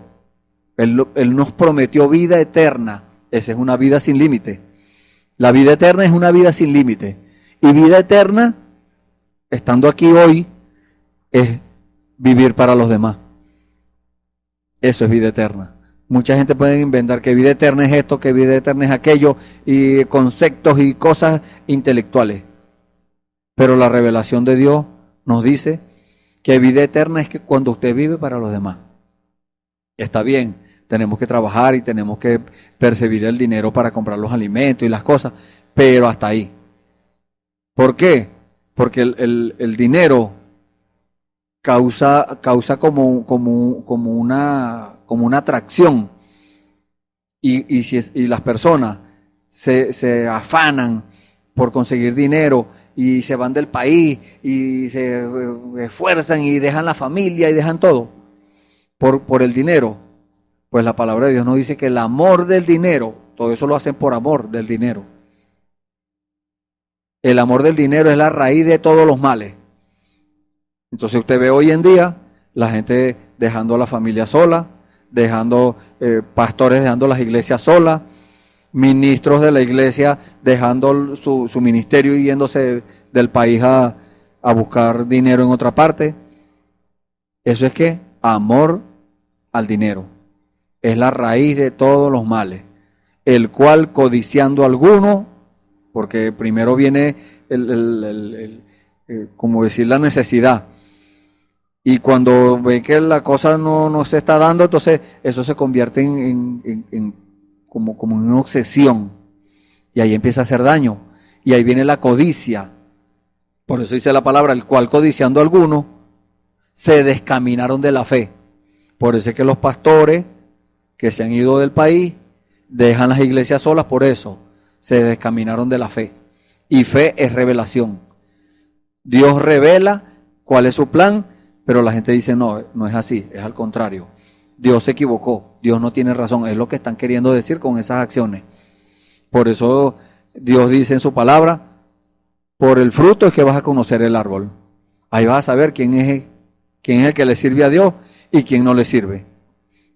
Él nos prometió vida eterna. Esa es una vida sin límite. La vida eterna es una vida sin límite. Y vida eterna, estando aquí hoy, es vivir para los demás. Eso es vida eterna. Mucha gente puede inventar que vida eterna es esto, que vida eterna es aquello, y conceptos y cosas intelectuales. Pero la revelación de Dios nos dice que vida eterna es que cuando usted vive para los demás. Está bien, tenemos que trabajar y tenemos que percibir el dinero para comprar los alimentos y las cosas, pero hasta ahí. ¿Por qué? Porque el dinero causa como una atracción y las personas se afanan por conseguir dinero y se van del país y se esfuerzan y dejan la familia y dejan todo. por el dinero. Pues la palabra de Dios nos dice que el amor del dinero, todo eso lo hacen por amor del dinero. El amor del dinero es la raíz de todos los males. Entonces usted ve hoy en día la gente dejando a la familia sola, dejando pastores dejando las iglesias solas, ministros de la iglesia dejando su ministerio y yéndose del país a buscar dinero en otra parte. Eso es que amor al dinero es la raíz de todos los males, el cual codiciando alguno, porque primero viene como decir la necesidad, y cuando ve que la cosa no se está dando, entonces eso se convierte como en una obsesión, y ahí empieza a hacer daño, y ahí viene la codicia. Por eso dice la palabra, el cual codiciando algunos se descaminaron de la fe. Por eso es que los pastores que se han ido del país dejan las iglesias solas, por eso se descaminaron de la fe. Y fe es revelación. Dios revela cuál es su plan, pero la gente dice no es así, es al contrario. Dios se equivocó, Dios no tiene razón, es lo que están queriendo decir con esas acciones. Por eso Dios dice en su palabra, por el fruto es que vas a conocer el árbol. Ahí vas a saber quién es el que le sirve a Dios y quién no le sirve.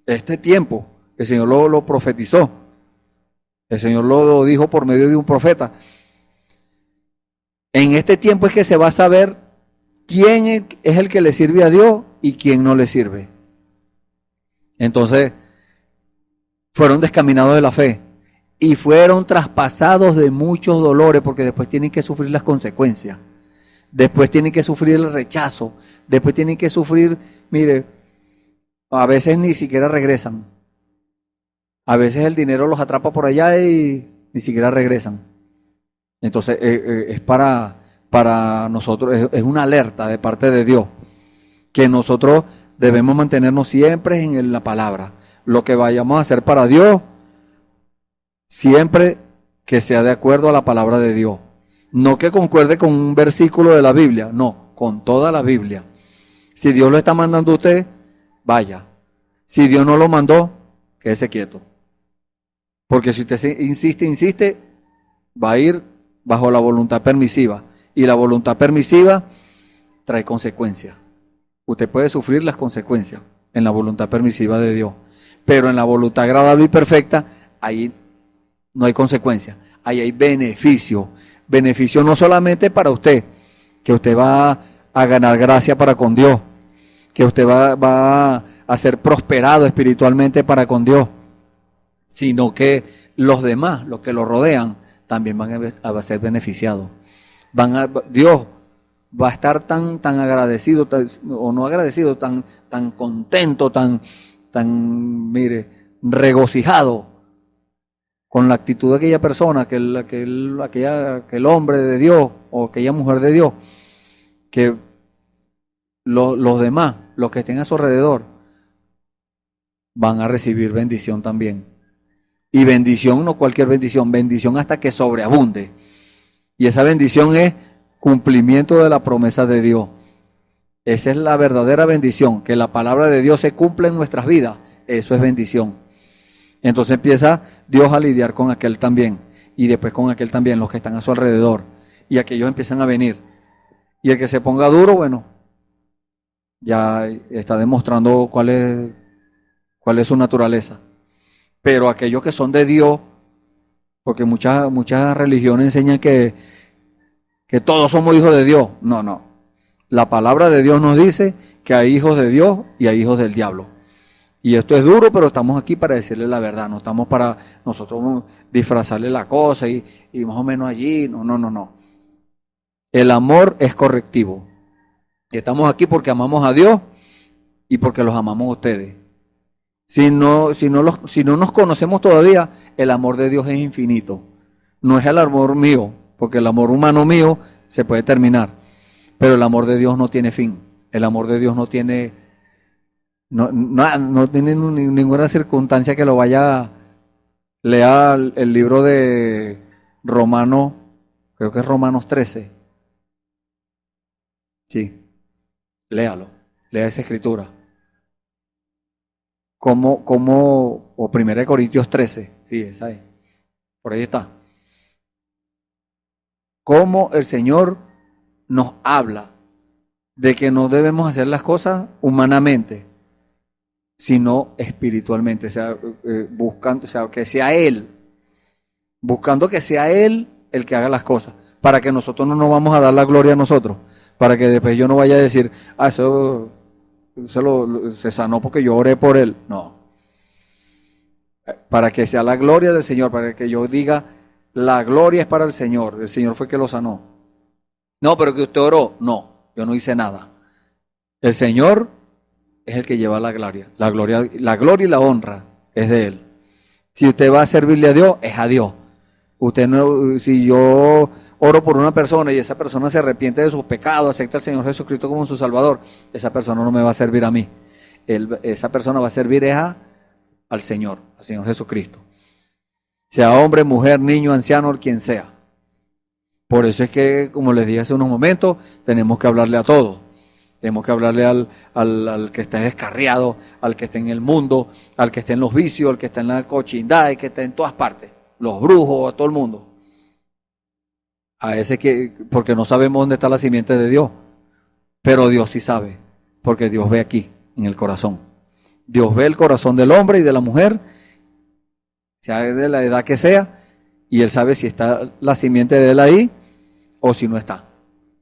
Este tiempo, el Señor lo profetizó. El Señor lo dijo por medio de un profeta. En este tiempo es que se va a saber quién es el que le sirve a Dios y quién no le sirve. Entonces, fueron descaminados de la fe y fueron traspasados de muchos dolores, porque después tienen que sufrir las consecuencias. Después tienen que sufrir el rechazo. Después tienen que sufrir, mire, a veces ni siquiera regresan. A veces el dinero los atrapa por allá y ni siquiera regresan. Entonces es para nosotros, es una alerta de parte de Dios, que nosotros debemos mantenernos siempre en la palabra. Lo que vayamos a hacer para Dios, siempre que sea de acuerdo a la palabra de Dios. No que concuerde con un versículo de la Biblia, no, con toda la Biblia. Si Dios lo está mandando a usted, vaya. Si Dios no lo mandó, quédese quieto. Porque si usted insiste, va a ir bajo la voluntad permisiva. Y la voluntad permisiva trae consecuencias. Usted puede sufrir las consecuencias en la voluntad permisiva de Dios. Pero en la voluntad agradable y perfecta, ahí no hay consecuencias. Ahí hay beneficio. Beneficio no solamente para usted, que usted va a ganar gracia para con Dios, que usted va a ser prosperado espiritualmente para con Dios, sino que los demás, los que lo rodean, también van a ser beneficiados. Dios va a estar tan agradecido, o no agradecido, tan contento, tan regocijado con la actitud de aquella persona, aquel hombre de Dios o aquella mujer de Dios, que los demás, los que estén a su alrededor, van a recibir bendición también. Y bendición, no cualquier bendición, bendición hasta que sobreabunde. Y esa bendición es cumplimiento de la promesa de Dios. Esa es la verdadera bendición, que la palabra de Dios se cumpla en nuestras vidas. Eso es bendición. Entonces empieza Dios a lidiar con aquel también, y después con aquel también, los que están a su alrededor, y aquellos empiezan a venir. Y el que se ponga duro, bueno, ya está demostrando cuál es su naturaleza. Pero aquellos que son de Dios, porque muchas religiones enseñan que todos somos hijos de Dios. No. La palabra de Dios nos dice que hay hijos de Dios y hay hijos del diablo. Y esto es duro, pero estamos aquí para decirle la verdad. No estamos para nosotros disfrazarle la cosa y más o menos allí. No. El amor es correctivo. Y estamos aquí porque amamos a Dios y porque los amamos a ustedes. Si no nos conocemos todavía, el amor de Dios es infinito. No es el amor mío, porque el amor humano mío se puede terminar. Pero el amor de Dios no tiene fin. El amor de Dios no tiene ninguna circunstancia que lo vaya. Lea el libro de Romanos, creo que es Romanos 13. Sí, léalo, lea esa escritura. o 1 Corintios 13, sí, esa es, por ahí está. Cómo el Señor nos habla de que no debemos hacer las cosas humanamente, sino espiritualmente, o sea, buscando, o sea, que sea Él, buscando que sea Él el que haga las cosas, para que nosotros no nos vamos a dar la gloria a nosotros, para que después yo no vaya a decir, eso se sanó porque yo oré por él. No, para que sea la gloria del Señor, para que yo diga, la gloria es para el Señor fue que lo sanó. No, pero que usted oró, no, yo no hice nada. El Señor es el que lleva la gloria y la honra es de Él. Si usted va a servirle a Dios, es a Dios. Usted no, si yo oro por una persona y esa persona se arrepiente de sus pecados, acepta al Señor Jesucristo como su Salvador, esa persona no me va a servir a mí. Esa persona va a servir al Señor Jesucristo. Sea hombre, mujer, niño, anciano, quien sea. Por eso es que, como les dije hace unos momentos, tenemos que hablarle a todos. Tenemos que hablarle al que está descarriado, al que está en el mundo, al que está en los vicios, al que está en la cochindad, al que está en todas partes. Los brujos, a todo el mundo. A ese porque no sabemos dónde está la simiente de Dios. Pero Dios sí sabe, porque Dios ve aquí, en el corazón. Dios ve el corazón del hombre y de la mujer, sea de la edad que sea, y Él sabe si está la simiente de Él ahí o si no está.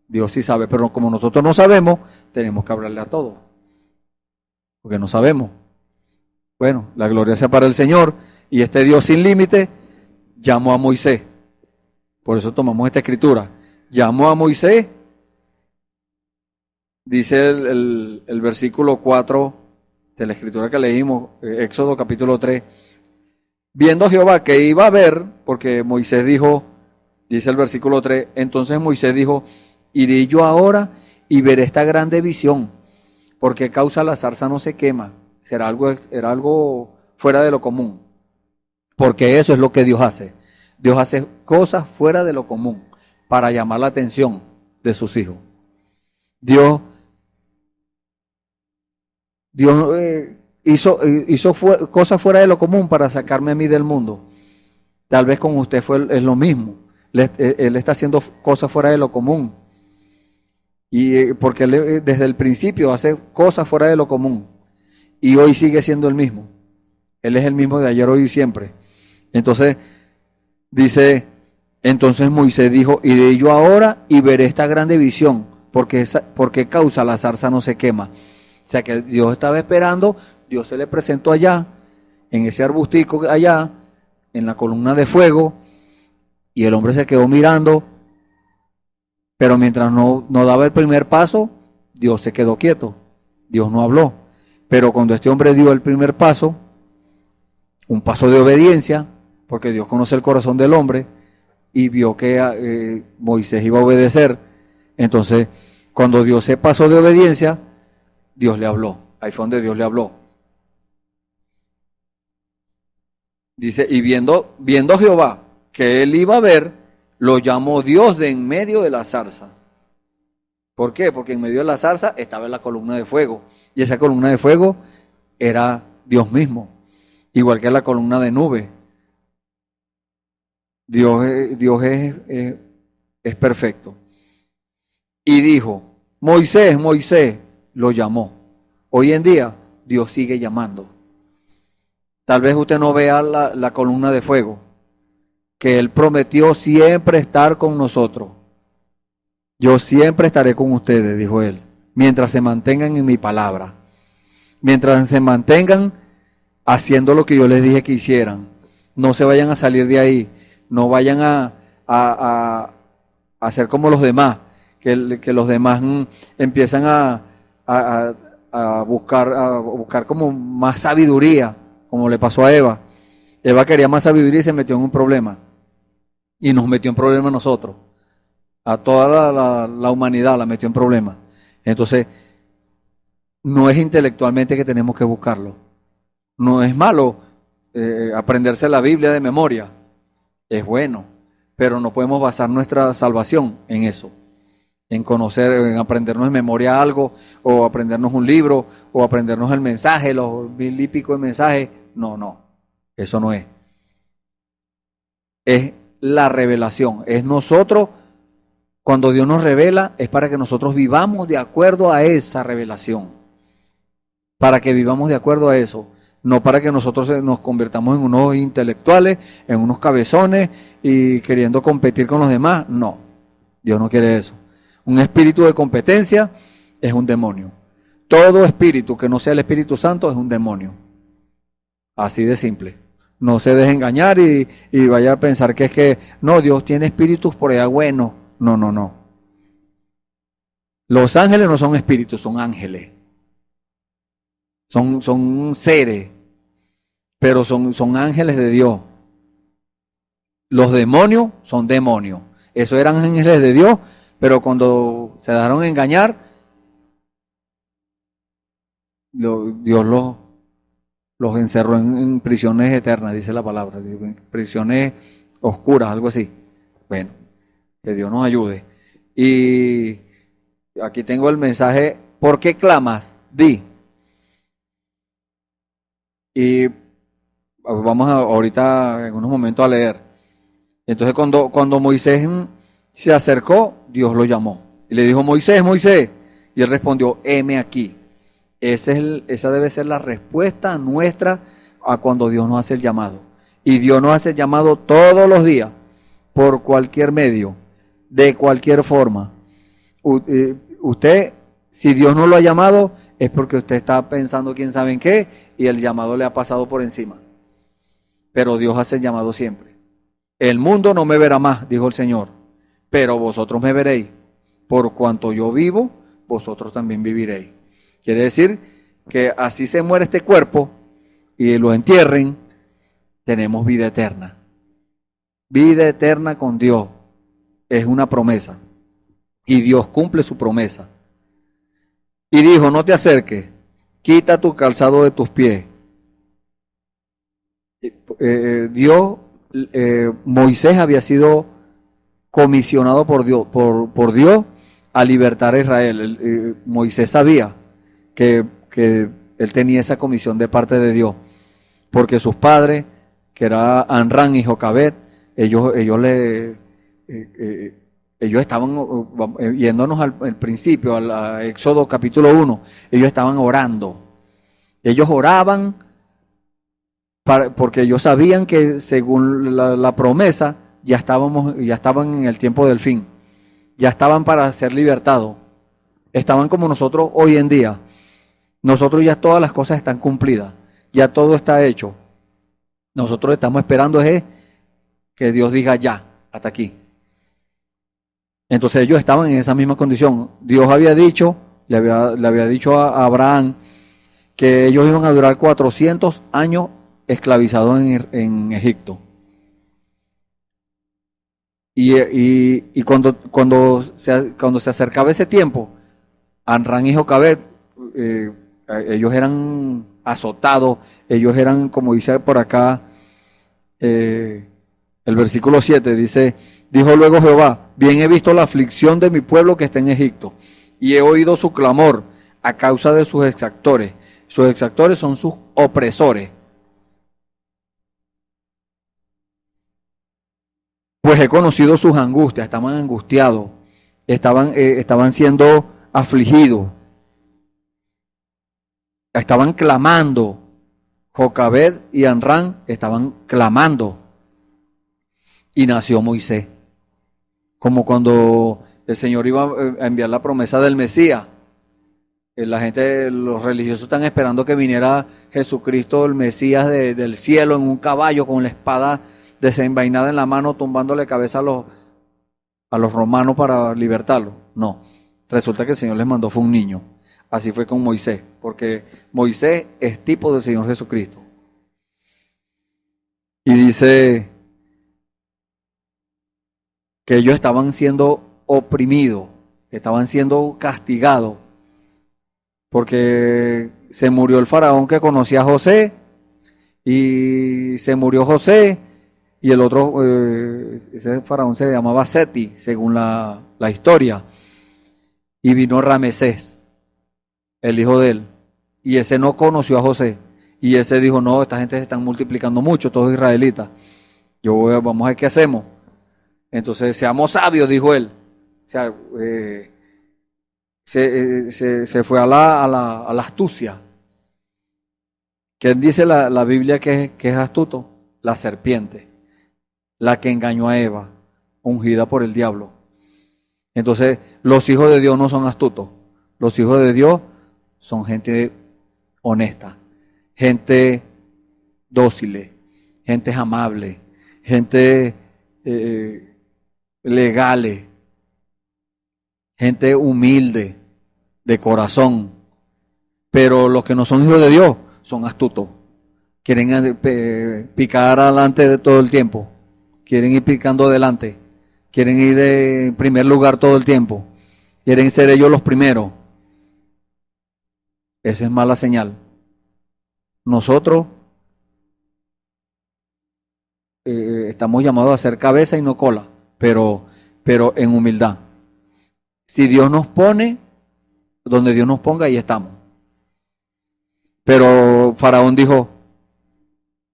Dios sí sabe, pero como nosotros no sabemos, tenemos que hablarle a todos, porque no sabemos. Bueno, la gloria sea para el Señor, y este Dios sin límite llamó a Moisés. Por eso tomamos esta escritura. Llamó a Moisés, dice el versículo 4 de la escritura que leímos, Éxodo capítulo 3. Viendo Jehová que iba a ver, porque Moisés dijo, dice el versículo 3, entonces Moisés dijo, iré yo ahora y veré esta grande visión, porque causa la zarza no se quema. Era algo fuera de lo común, porque eso es lo que Dios hace. Dios hace cosas fuera de lo común para llamar la atención de sus hijos. Dios hizo cosas fuera de lo común para sacarme a mí del mundo. Tal vez con usted es lo mismo. Él está haciendo cosas fuera de lo común. Y porque él desde el principio hace cosas fuera de lo común. Y hoy sigue siendo el mismo. Él es el mismo de ayer, hoy y siempre. Entonces, dice, entonces Moisés dijo, iré yo ahora y veré esta grande visión, porque causa la zarza no se quema. O sea que Dios estaba esperando, Dios se le presentó allá, en ese arbustico allá, en la columna de fuego, y el hombre se quedó mirando, pero mientras no daba el primer paso, Dios se quedó quieto, Dios no habló. Pero cuando este hombre dio el primer paso, un paso de obediencia, porque Dios conoce el corazón del hombre, y vio que Moisés iba a obedecer, entonces cuando dio ese paso de obediencia, Dios le habló. Ahí fue donde Dios le habló. Dice, y viendo Jehová que él iba a ver, lo llamó Dios de en medio de la zarza. ¿Por qué? Porque en medio de la zarza estaba la columna de fuego. Y esa columna de fuego era Dios mismo. Igual que la columna de nube. Dios es perfecto. Y dijo, Moisés, Moisés, lo llamó. Hoy en día, Dios sigue llamando. Tal vez usted no vea la columna de fuego, que Él prometió siempre estar con nosotros. Yo siempre estaré con ustedes, dijo Él, mientras se mantengan en mi palabra. Mientras se mantengan haciendo lo que yo les dije que hicieran. No se vayan a salir de ahí. No vayan a hacer como los demás. Que los demás empiezan a buscar como más sabiduría, como le pasó a Eva. Eva quería más sabiduría y se metió en un problema. Y nos metió en problema a nosotros. A toda la humanidad la metió en problema. Entonces, no es intelectualmente que tenemos que buscarlo. No es malo aprenderse la Biblia de memoria. Es bueno, pero no podemos basar nuestra salvación en eso. en conocer, en aprendernos de memoria algo, o aprendernos un libro, o aprendernos el mensaje, los 1000 y pico de mensajes. No, eso no es. Es la revelación, es nosotros, cuando Dios nos revela, es para que nosotros vivamos de acuerdo a esa revelación, para que vivamos de acuerdo a eso, no para que nosotros nos convirtamos en unos intelectuales, en unos cabezones y queriendo competir con los demás. No, Dios no quiere eso. Un espíritu de competencia es un demonio. Todo espíritu que no sea el Espíritu Santo es un demonio. Así de simple. No se deje engañar y vaya a pensar que es que, no, Dios tiene espíritus por allá bueno. No. Los ángeles no son espíritus, son ángeles. Son seres, pero son ángeles de Dios. Los demonios son demonios. Esos eran ángeles de Dios, pero cuando se dejaron engañar, Dios los encerró en prisiones eternas, dice la palabra, en prisiones oscuras, algo así. Bueno, que Dios nos ayude. Y aquí tengo el mensaje, ¿por qué clamas? Di. Y vamos ahorita en unos momentos a leer. Entonces cuando Moisés se acercó, Dios lo llamó. Y le dijo, Moisés, Moisés. Y él respondió, heme aquí. Esa debe ser la respuesta nuestra a cuando Dios nos hace el llamado. Y Dios nos hace el llamado todos los días, por cualquier medio, de cualquier forma. Usted, si Dios no lo ha llamado, es porque usted está pensando quién sabe en qué y el llamado le ha pasado por encima. Pero Dios hace el llamado siempre. El mundo no me verá más, dijo el Señor, pero vosotros me veréis. Por cuanto yo vivo, vosotros también viviréis. Quiere decir que así se muere este cuerpo y lo entierren, tenemos vida eterna. Vida eterna con Dios es una promesa y Dios cumple su promesa. Y dijo, no te acerques, quita tu calzado de tus pies. Moisés había sido comisionado por Dios a libertar a Israel. Moisés sabía que él tenía esa comisión de parte de Dios, porque sus padres, que era Amram y Jocabed, ellos estaban, yéndonos al principio, al Éxodo capítulo 1, ellos estaban orando. Ellos oraban porque ellos sabían que según la promesa ya estaban en el tiempo del fin. Ya estaban para ser libertados. Estaban como nosotros hoy en día. Nosotros ya todas las cosas están cumplidas. Ya todo está hecho. Nosotros estamos esperando que Dios diga ya, hasta aquí. Entonces ellos estaban en esa misma condición. Dios había dicho, le había dicho a Abraham que ellos iban a durar 400 años esclavizados en Egipto. Y cuando se acercaba ese tiempo, Amram y Jocabed, ellos eran azotados, ellos eran, como dice por acá, el versículo 7, dijo luego Jehová, bien he visto la aflicción de mi pueblo que está en Egipto, y he oído su clamor a causa de sus exactores. Sus exactores son sus opresores. Pues he conocido sus angustias, estaban angustiados, estaban siendo afligidos, estaban clamando. Jocabed y Amram estaban clamando. Y nació Moisés. Como cuando el Señor iba a enviar la promesa del Mesías. Los religiosos están esperando que viniera Jesucristo, el Mesías del cielo, en un caballo con la espada desenvainada en la mano, tumbándole cabeza a los romanos para libertarlos. No, resulta que el Señor les mandó fue un niño. Así fue con Moisés, porque Moisés es tipo del Señor Jesucristo. Y dice que ellos estaban siendo oprimidos, estaban siendo castigados, porque se murió el faraón que conocía a José, y se murió José, y el otro, ese faraón se llamaba Seti, según la historia. Y vino Ramesés, el hijo de él, y ese no conoció a José. Y ese dijo, no, esta gente se están multiplicando mucho, todos israelitas. Vamos a ver qué hacemos. Entonces, seamos sabios, dijo él. O sea, se fue a la astucia. ¿Quién dice la Biblia que es astuto? La serpiente, la que engañó a Eva, ungida por el diablo. Entonces, los hijos de Dios no son astutos. Los hijos de Dios son gente honesta, gente dócil, gente amable, gente legal, gente humilde de corazón. Pero los que no son hijos de Dios son astutos. Quieren picar adelante de todo el tiempo. Quieren ir picando adelante. Quieren ir en primer lugar todo el tiempo. Quieren ser ellos los primeros. Esa es mala señal. Nosotros estamos llamados a ser cabeza y no cola, pero en humildad. Si Dios nos pone, donde Dios nos ponga, ahí estamos. Pero Faraón dijo,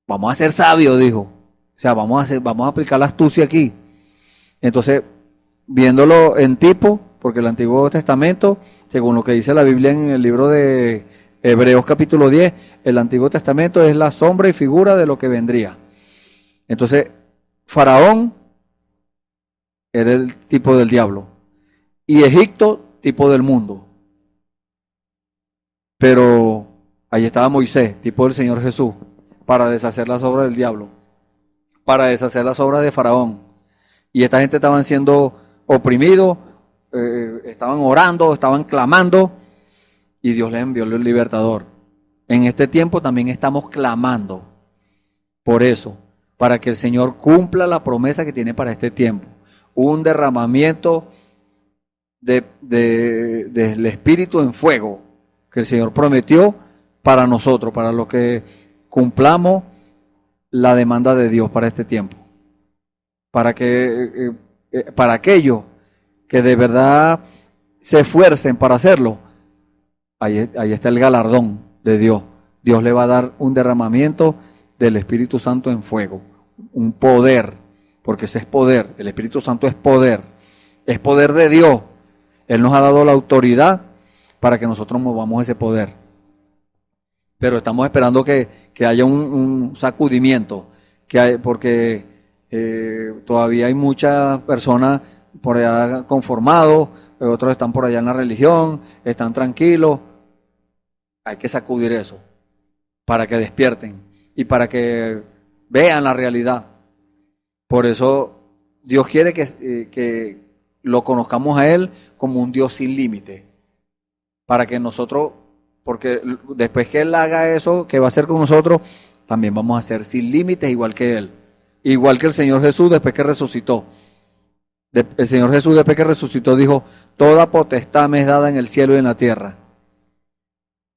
vamos a ser sabios, dijo. O sea, vamos a aplicar la astucia aquí. Entonces, viéndolo en tipo, porque el Antiguo Testamento, según lo que dice la Biblia en el libro de Hebreos capítulo 10, el Antiguo Testamento es la sombra y figura de lo que vendría. Entonces, Faraón era el tipo del diablo y Egipto tipo del mundo. Pero ahí estaba Moisés, tipo del Señor Jesús, para deshacer las obras del diablo, para deshacer las obras de Faraón. Y esta gente estaban siendo oprimidos, estaban orando, estaban clamando, y Dios les envió el libertador. En este tiempo también estamos clamando por eso, para que el Señor cumpla la promesa que tiene para este tiempo. Un derramamiento del Espíritu en fuego, que el Señor prometió para nosotros, para los que cumplamos la demanda de Dios para este tiempo. Para aquellos que de verdad se esfuercen para hacerlo, ahí está el galardón de Dios. Dios le va a dar un derramamiento del Espíritu Santo en fuego, un poder, porque ese es poder, el Espíritu Santo es poder de Dios. Él nos ha dado la autoridad para que nosotros movamos ese poder. Pero estamos esperando que haya un sacudimiento, porque todavía hay muchas personas por allá conformados, otros están por allá en la religión, están tranquilos. Hay que sacudir eso para que despierten y para que vean la realidad. Por eso Dios quiere que lo conozcamos a Él como un Dios sin límite. Para que nosotros, porque después que Él haga eso, que va a hacer con nosotros, también vamos a ser sin límites igual que Él. Igual que el Señor Jesús después que resucitó. El Señor Jesús después que resucitó dijo, toda potestad me es dada en el cielo y en la tierra.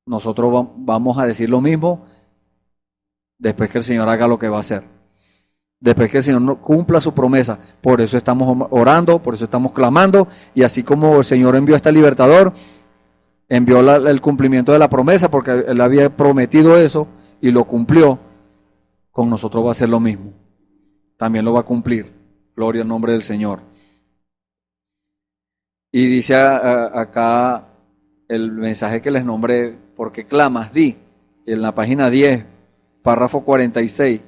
Nosotros vamos a decir lo mismo después que el Señor haga lo que va a hacer. Después que el Señor cumpla su promesa. Por eso estamos orando, por eso estamos clamando. Y así como el Señor envió a este libertador, envió el cumplimiento de la promesa, porque Él había prometido eso y lo cumplió, con nosotros va a ser lo mismo. También lo va a cumplir. Gloria al nombre del Señor. Y dice acá el mensaje que les nombré, porque clamas, di, en la página 10, párrafo 46,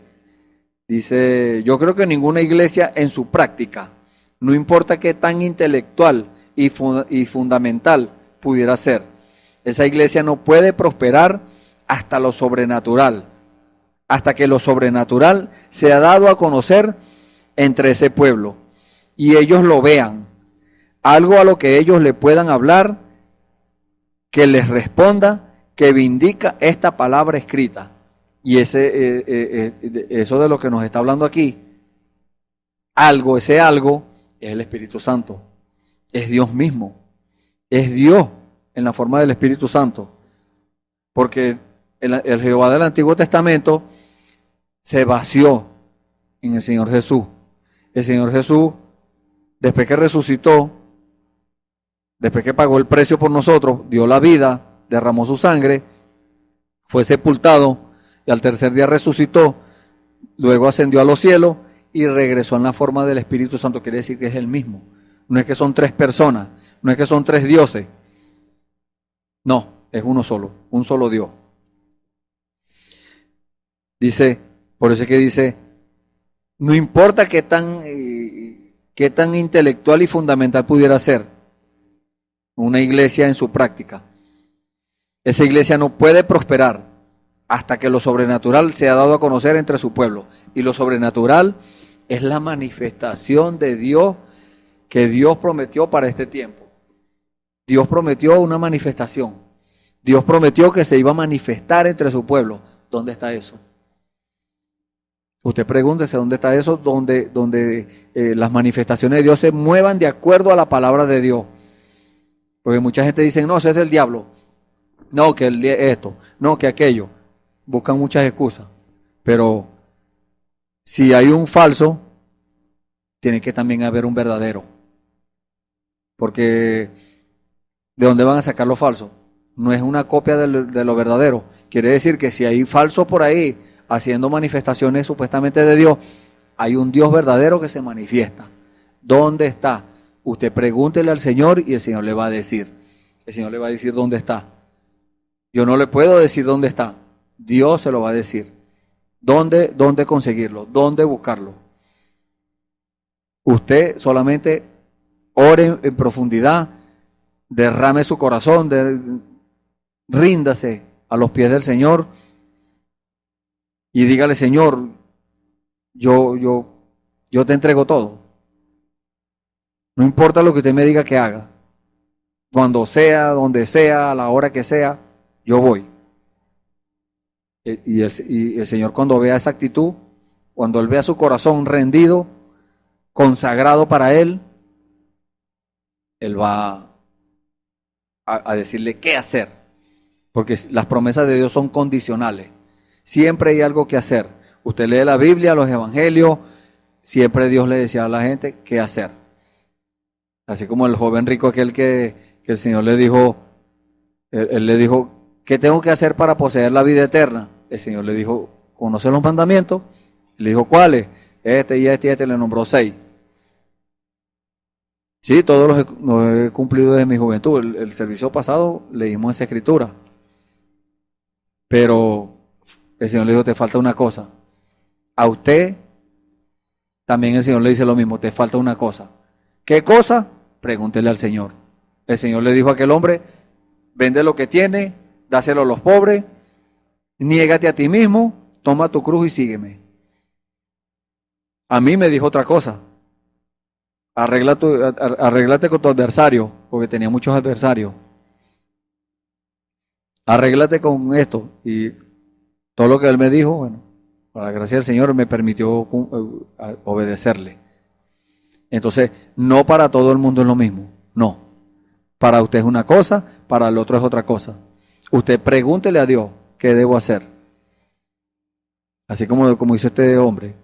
dice, yo creo que ninguna iglesia en su práctica, no importa qué tan intelectual y fundamental pudiera ser, esa iglesia no puede prosperar hasta lo sobrenatural, hasta que lo sobrenatural sea dado a conocer entre ese pueblo y ellos lo vean, algo a lo que ellos le puedan hablar, que les responda, que vindica esta palabra escrita. Y eso de lo que nos está hablando aquí, ese algo es el Espíritu Santo, es Dios mismo, es Dios en la forma del Espíritu Santo, porque el Jehová del Antiguo Testamento se vació en el Señor Jesús. El Señor Jesús, después que resucitó, después que pagó el precio por nosotros, dio la vida, derramó su sangre, fue sepultado y al tercer día resucitó, luego ascendió a los cielos y regresó en la forma del Espíritu Santo. Quiere decir que es el mismo. No es que son tres personas, no es que son tres dioses. No, es uno solo, un solo Dios. Dice, por eso es que dice, no importa qué tan intelectual y fundamental pudiera ser una iglesia en su práctica. Esa iglesia no puede prosperar hasta que lo sobrenatural sea dado a conocer entre su pueblo. Y lo sobrenatural es la manifestación de Dios que Dios prometió para este tiempo. Dios prometió una manifestación. Dios prometió que se iba a manifestar entre su pueblo. ¿Dónde está eso? Usted pregúntese dónde está eso, donde las manifestaciones de Dios se muevan de acuerdo a la palabra de Dios. Porque mucha gente dice, no, eso es del diablo. No, que esto, no, que aquello. Buscan muchas excusas. Pero si hay un falso, tiene que también haber un verdadero. Porque ¿de dónde van a sacar lo falso? No es una copia de lo verdadero. Quiere decir que si hay falso por ahí haciendo manifestaciones supuestamente de Dios, hay un Dios verdadero que se manifiesta. ¿Dónde está? Usted pregúntele al Señor y el Señor le va a decir. El Señor le va a decir dónde está. Yo no le puedo decir dónde está. Dios se lo va a decir. ¿Dónde conseguirlo? ¿Dónde buscarlo? Usted solamente ore en profundidad, derrame su corazón, ríndase a los pies del Señor y dígale, Señor, yo te entrego todo. No importa lo que usted me diga que haga. Cuando sea, donde sea, a la hora que sea, yo voy. Y el Señor, cuando vea esa actitud, cuando Él vea su corazón rendido, consagrado para Él, Él va a decirle qué hacer. Porque las promesas de Dios son condicionales. Siempre hay algo que hacer. Usted lee la Biblia, los evangelios, siempre Dios le decía a la gente qué hacer. Así como el joven rico aquel que el Señor le dijo, él le dijo, ¿qué tengo que hacer para poseer la vida eterna? El Señor le dijo, ¿conoce los mandamientos? Le dijo, ¿cuáles? Este y este y este, le nombró 6. Sí, todos los he cumplido desde mi juventud. El servicio pasado leímos esa escritura. Pero el Señor le dijo, te falta una cosa. A usted también el Señor le dice lo mismo, te falta una cosa. ¿Qué cosa? Pregúntele al Señor. El Señor le dijo a aquel hombre, vende lo que tiene, dáselo a los pobres, niégate a ti mismo, toma tu cruz y sígueme. A mí me dijo otra cosa. Arréglate con tu adversario, porque tenía muchos adversarios. Arréglate con esto. Y todo lo que él me dijo, bueno, por la gracia del Señor me permitió obedecerle. Entonces, no para todo el mundo es lo mismo, no. Para usted es una cosa, para el otro es otra cosa. Usted pregúntele a Dios qué debo hacer. Así como hizo este hombre.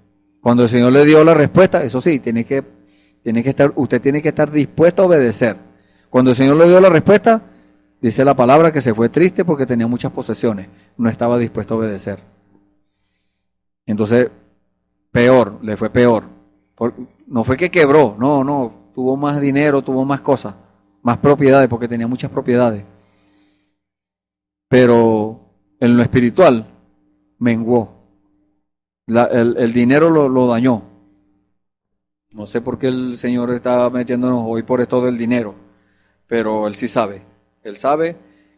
Cuando el Señor le dio la respuesta, eso sí, usted tiene que estar dispuesto a obedecer. Cuando el Señor le dio la respuesta, dice la palabra que se fue triste porque tenía muchas posesiones. No estaba dispuesto a obedecer. Entonces, le fue peor. No fue que quebró, no, tuvo más dinero, tuvo más cosas, más propiedades, porque tenía muchas propiedades. Pero en lo espiritual, menguó. El dinero lo dañó. No sé por qué el Señor está metiéndonos hoy por esto del dinero, pero Él sí sabe. Él sabe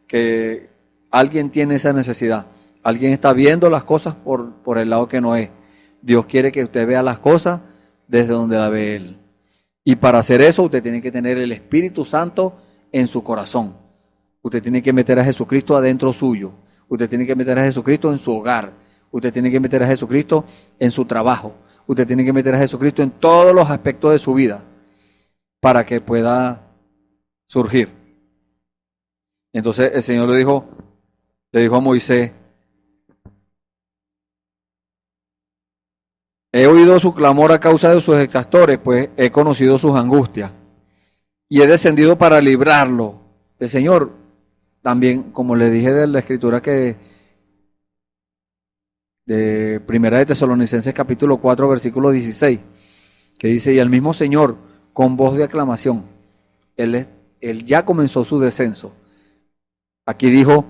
que alguien tiene esa necesidad. Alguien está viendo las cosas por el lado que no es. Dios quiere que usted vea las cosas desde donde la ve Él. Y para hacer eso, usted tiene que tener el Espíritu Santo en su corazón. Usted tiene que meter a Jesucristo adentro suyo. Usted tiene que meter a Jesucristo en su hogar. Usted tiene que meter a Jesucristo en su trabajo. Usted tiene que meter a Jesucristo en todos los aspectos de su vida para que pueda surgir. Entonces el Señor le dijo a Moisés, he oído su clamor a causa de sus exactores, pues he conocido sus angustias. y he descendido para librarlo. El Señor también, como le dije de la escritura que de Primera de Tesalonicenses capítulo 4 versículo 16, que dice, y el mismo Señor con voz de aclamación, él ya comenzó su descenso. Aquí dijo,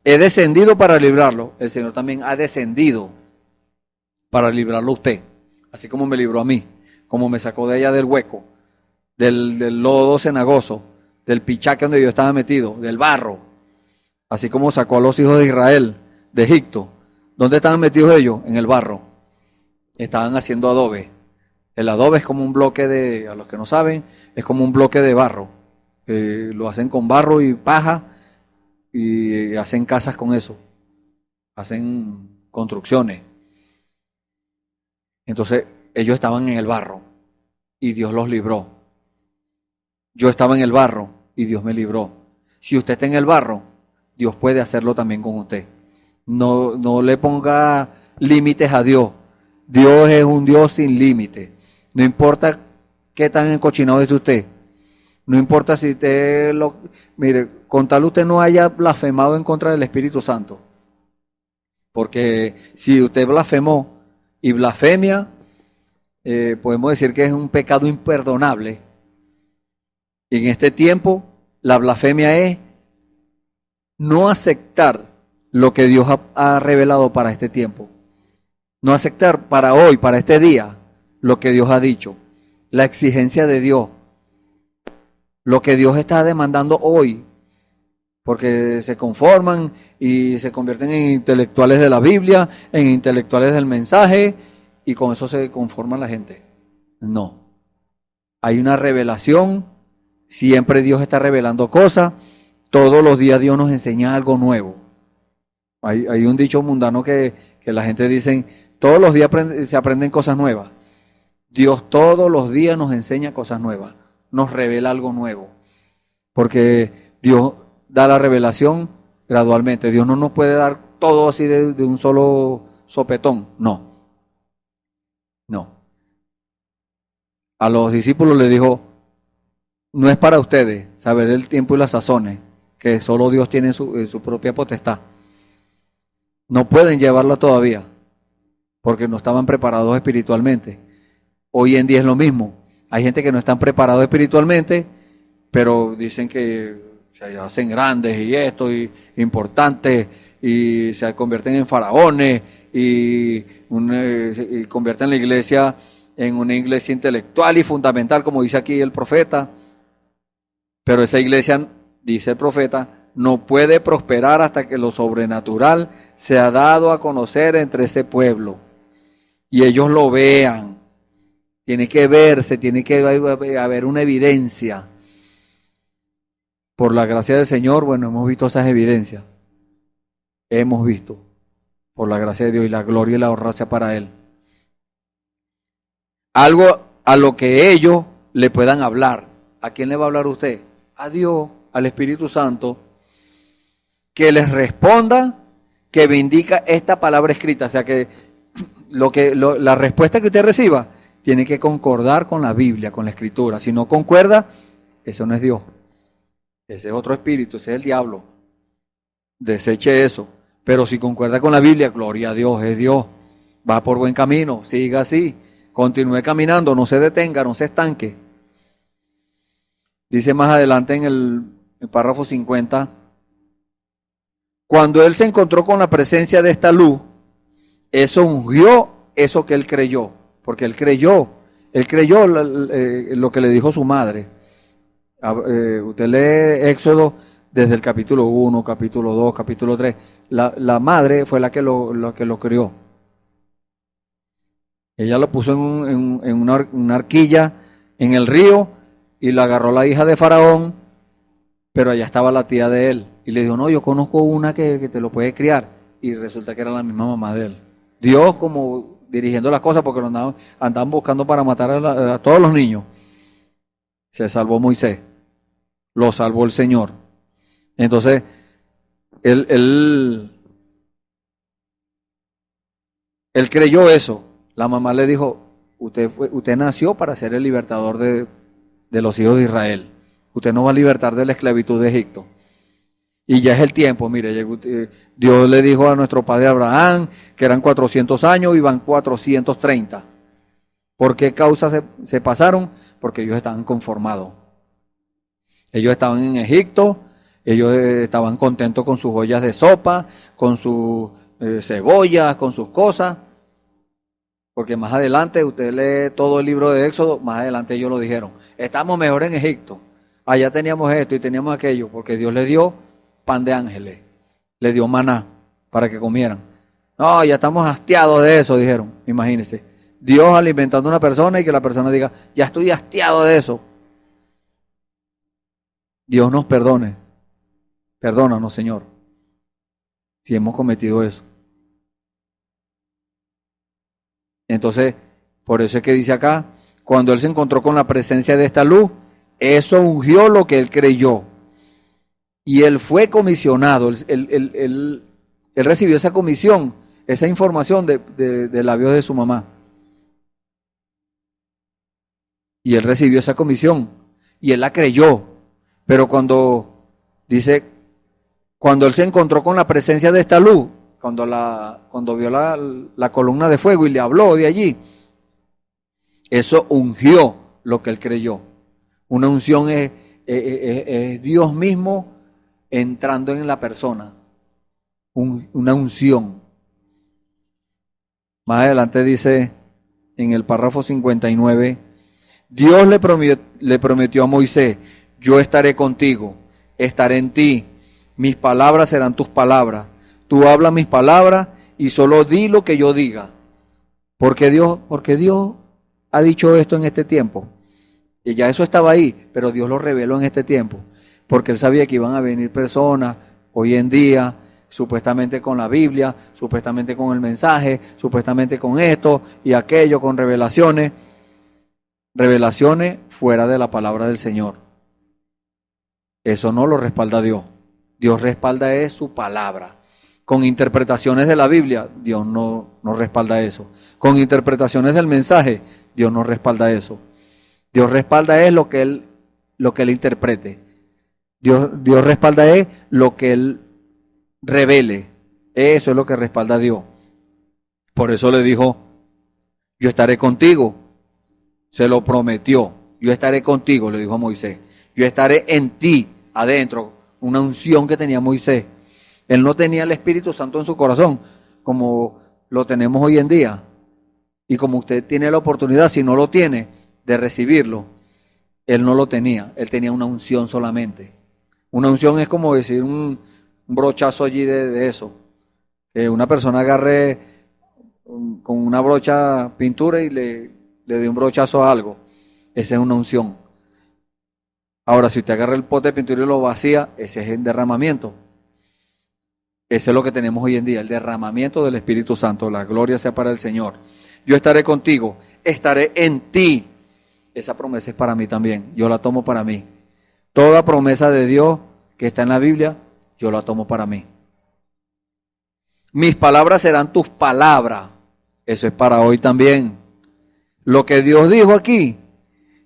he descendido para librarlo. El Señor también ha descendido para librarlo a usted, así como me libró a mí, como me sacó de allá del hueco, del lodo cenagoso, del pichaque donde yo estaba metido, del barro, así como sacó a los hijos de Israel de Egipto. ¿Dónde estaban metidos ellos? En el barro. Estaban haciendo adobe. El adobe es como un bloque de, a los que no saben, es como un bloque de barro. Lo hacen con barro y paja y hacen casas con eso. Hacen construcciones. Entonces ellos estaban en el barro y Dios los libró. Yo estaba en el barro y Dios me libró. Si usted está en el barro, Dios puede hacerlo también con usted. No le ponga límites a Dios. Dios es un Dios sin límites. No importa qué tan encochinado es usted. No importa si usted mire, con tal usted no haya blasfemado en contra del Espíritu Santo. Porque si usted blasfemó y blasfemia, podemos decir que es un pecado imperdonable. Y en este tiempo, la blasfemia es no aceptar lo que Dios ha revelado para este tiempo. No aceptar para hoy, para este día, lo que Dios ha dicho. La exigencia de Dios. Lo que Dios está demandando hoy. Porque se conforman y se convierten en intelectuales de la Biblia, en intelectuales del mensaje, y con eso se conforma la gente. No. Hay una revelación. Siempre Dios está revelando cosas. Todos los días Dios nos enseña algo nuevo. Hay un dicho mundano que la gente dice, todos los días se aprenden cosas nuevas. Dios todos los días nos enseña cosas nuevas, nos revela algo nuevo. Porque Dios da la revelación gradualmente. Dios no nos puede dar todo así de un solo sopetón. No. A los discípulos les dijo, no es para ustedes saber el tiempo y las sazones, que solo Dios tiene su propia potestad. No pueden llevarla todavía, porque no estaban preparados espiritualmente. Hoy en día es lo mismo. Hay gente que no están preparados espiritualmente, pero dicen que se hacen grandes y esto, y importantes, y se convierten en faraones, y convierten la iglesia en una iglesia intelectual y fundamental, como dice aquí el profeta. Pero esa iglesia, dice el profeta, no puede prosperar hasta que lo sobrenatural sea dado a conocer entre ese pueblo. Y ellos lo vean. Tiene que verse, tiene que haber una evidencia. Por la gracia del Señor, bueno, hemos visto esas evidencias. Hemos visto. Por la gracia de Dios y la gloria y la honra sea para Él. Algo a lo que ellos le puedan hablar. ¿A quién le va a hablar usted? A Dios, al Espíritu Santo, que les responda, que vindica esta palabra escrita. O sea que la respuesta que usted reciba tiene que concordar con la Biblia, con la Escritura. Si no concuerda, eso no es Dios. Ese es otro espíritu, ese es el diablo. Deseche eso. Pero si concuerda con la Biblia, gloria a Dios, es Dios. Va por buen camino, siga así. Continúe caminando, no se detenga, no se estanque. Dice más adelante en el párrafo 50, cuando él se encontró con la presencia de esta luz, eso ungió eso que él creyó, porque él creyó lo que le dijo su madre. Usted lee Éxodo desde el capítulo 1, capítulo 2, capítulo 3. La madre fue la que lo crió. Ella lo puso en una arquilla en el río y la agarró la hija de Faraón, pero allá estaba la tía de él. Y le dijo, no, yo conozco una que te lo puede criar. Y resulta que era la misma mamá de él. Dios como dirigiendo las cosas porque lo andaban buscando para matar a todos los niños. Se salvó Moisés. Lo salvó el Señor. Entonces, él creyó eso. La mamá le dijo, usted nació para ser el libertador de los hijos de Israel. Usted nos va a libertar de la esclavitud de Egipto. Y ya es el tiempo, mire, Dios le dijo a nuestro padre Abraham que eran 400 años y van 430. ¿Por qué causa se pasaron? Porque ellos estaban conformados. Ellos estaban en Egipto, ellos estaban contentos con sus ollas de sopa, con sus cebollas, con sus cosas. Porque más adelante, usted lee todo el libro de Éxodo, más adelante ellos lo dijeron. Estamos mejor en Egipto. Allá teníamos esto y teníamos aquello, porque Dios les dio pan de ángeles, le dio maná para que comieran. No, ya estamos hastiados de eso, dijeron. Imagínense, Dios alimentando a una persona y que la persona diga, ya estoy hastiado de eso. Dios nos perdone. Perdónanos, Señor, si hemos cometido eso. Entonces, por eso es que dice acá, cuando él se encontró con la presencia de esta luz, eso ungió lo que él creyó. Y él fue comisionado, él recibió esa comisión, esa información de labios de su mamá. Y él recibió esa comisión y él la creyó. Pero cuando él se encontró con la presencia de esta luz, cuando vio la columna de fuego y le habló de allí, eso ungió lo que él creyó. Una unción es Dios mismo entrando en la persona. Una unción. Más adelante dice en el párrafo 59, Dios le prometió a Moisés, yo estaré contigo, estaré en ti, mis palabras serán tus palabras. Tú hablas mis palabras y solo di lo que yo diga. Porque Dios ha dicho esto en este tiempo. Y ya eso estaba ahí, pero Dios lo reveló en este tiempo. Porque Él sabía que iban a venir personas hoy en día, supuestamente con la Biblia, supuestamente con el mensaje, supuestamente con esto y aquello, con revelaciones. Revelaciones fuera de la palabra del Señor. Eso no lo respalda Dios. Dios respalda es su palabra. Con interpretaciones de la Biblia, Dios no respalda eso. Con interpretaciones del mensaje, Dios no respalda eso. Dios respalda es lo que Él interprete. Dios respalda es lo que Él revele. Eso es lo que respalda a Dios. Por eso le dijo, yo estaré contigo. Se lo prometió. Yo estaré contigo, le dijo a Moisés. Yo estaré en ti, adentro. Una unción que tenía Moisés. Él no tenía el Espíritu Santo en su corazón, como lo tenemos hoy en día. Y como usted tiene la oportunidad, si no lo tiene, de recibirlo, él no lo tenía. Él tenía una unción solamente. Una unción es como decir un brochazo allí de eso. Que una persona agarre con una brocha pintura y le dé un brochazo a algo. Esa es una unción. Ahora, si usted agarra el pote de pintura y lo vacía, ese es el derramamiento. Ese es lo que tenemos hoy en día, el derramamiento del Espíritu Santo. La gloria sea para el Señor. Yo estaré contigo, estaré en ti. Esa promesa es para mí también, yo la tomo para mí. Toda promesa de Dios que está en la Biblia, yo la tomo para mí. Mis palabras serán tus palabras. Eso es para hoy también. Lo que Dios dijo aquí,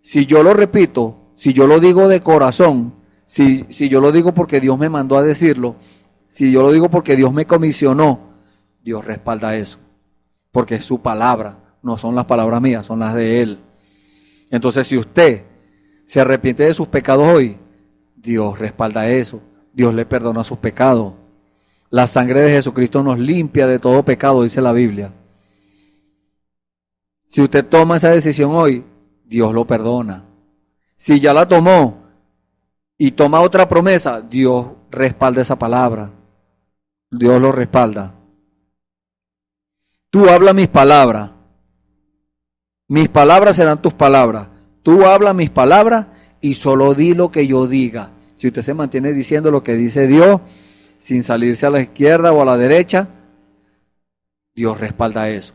si yo lo repito, si yo lo digo de corazón, si yo lo digo porque Dios me mandó a decirlo, si yo lo digo porque Dios me comisionó, Dios respalda eso. Porque es su palabra, no son las palabras mías, son las de Él. Entonces, si usted se arrepiente de sus pecados hoy, Dios respalda eso. Dios le perdona sus pecados. La sangre de Jesucristo nos limpia de todo pecado, dice la Biblia. Si usted toma esa decisión hoy, Dios lo perdona. Si ya la tomó y toma otra promesa, Dios respalda esa palabra. Dios lo respalda. Tú habla mis palabras. Mis palabras serán tus palabras. Tú habla mis palabras y solo di lo que yo diga. Si usted se mantiene diciendo lo que dice Dios, sin salirse a la izquierda o a la derecha, Dios respalda eso.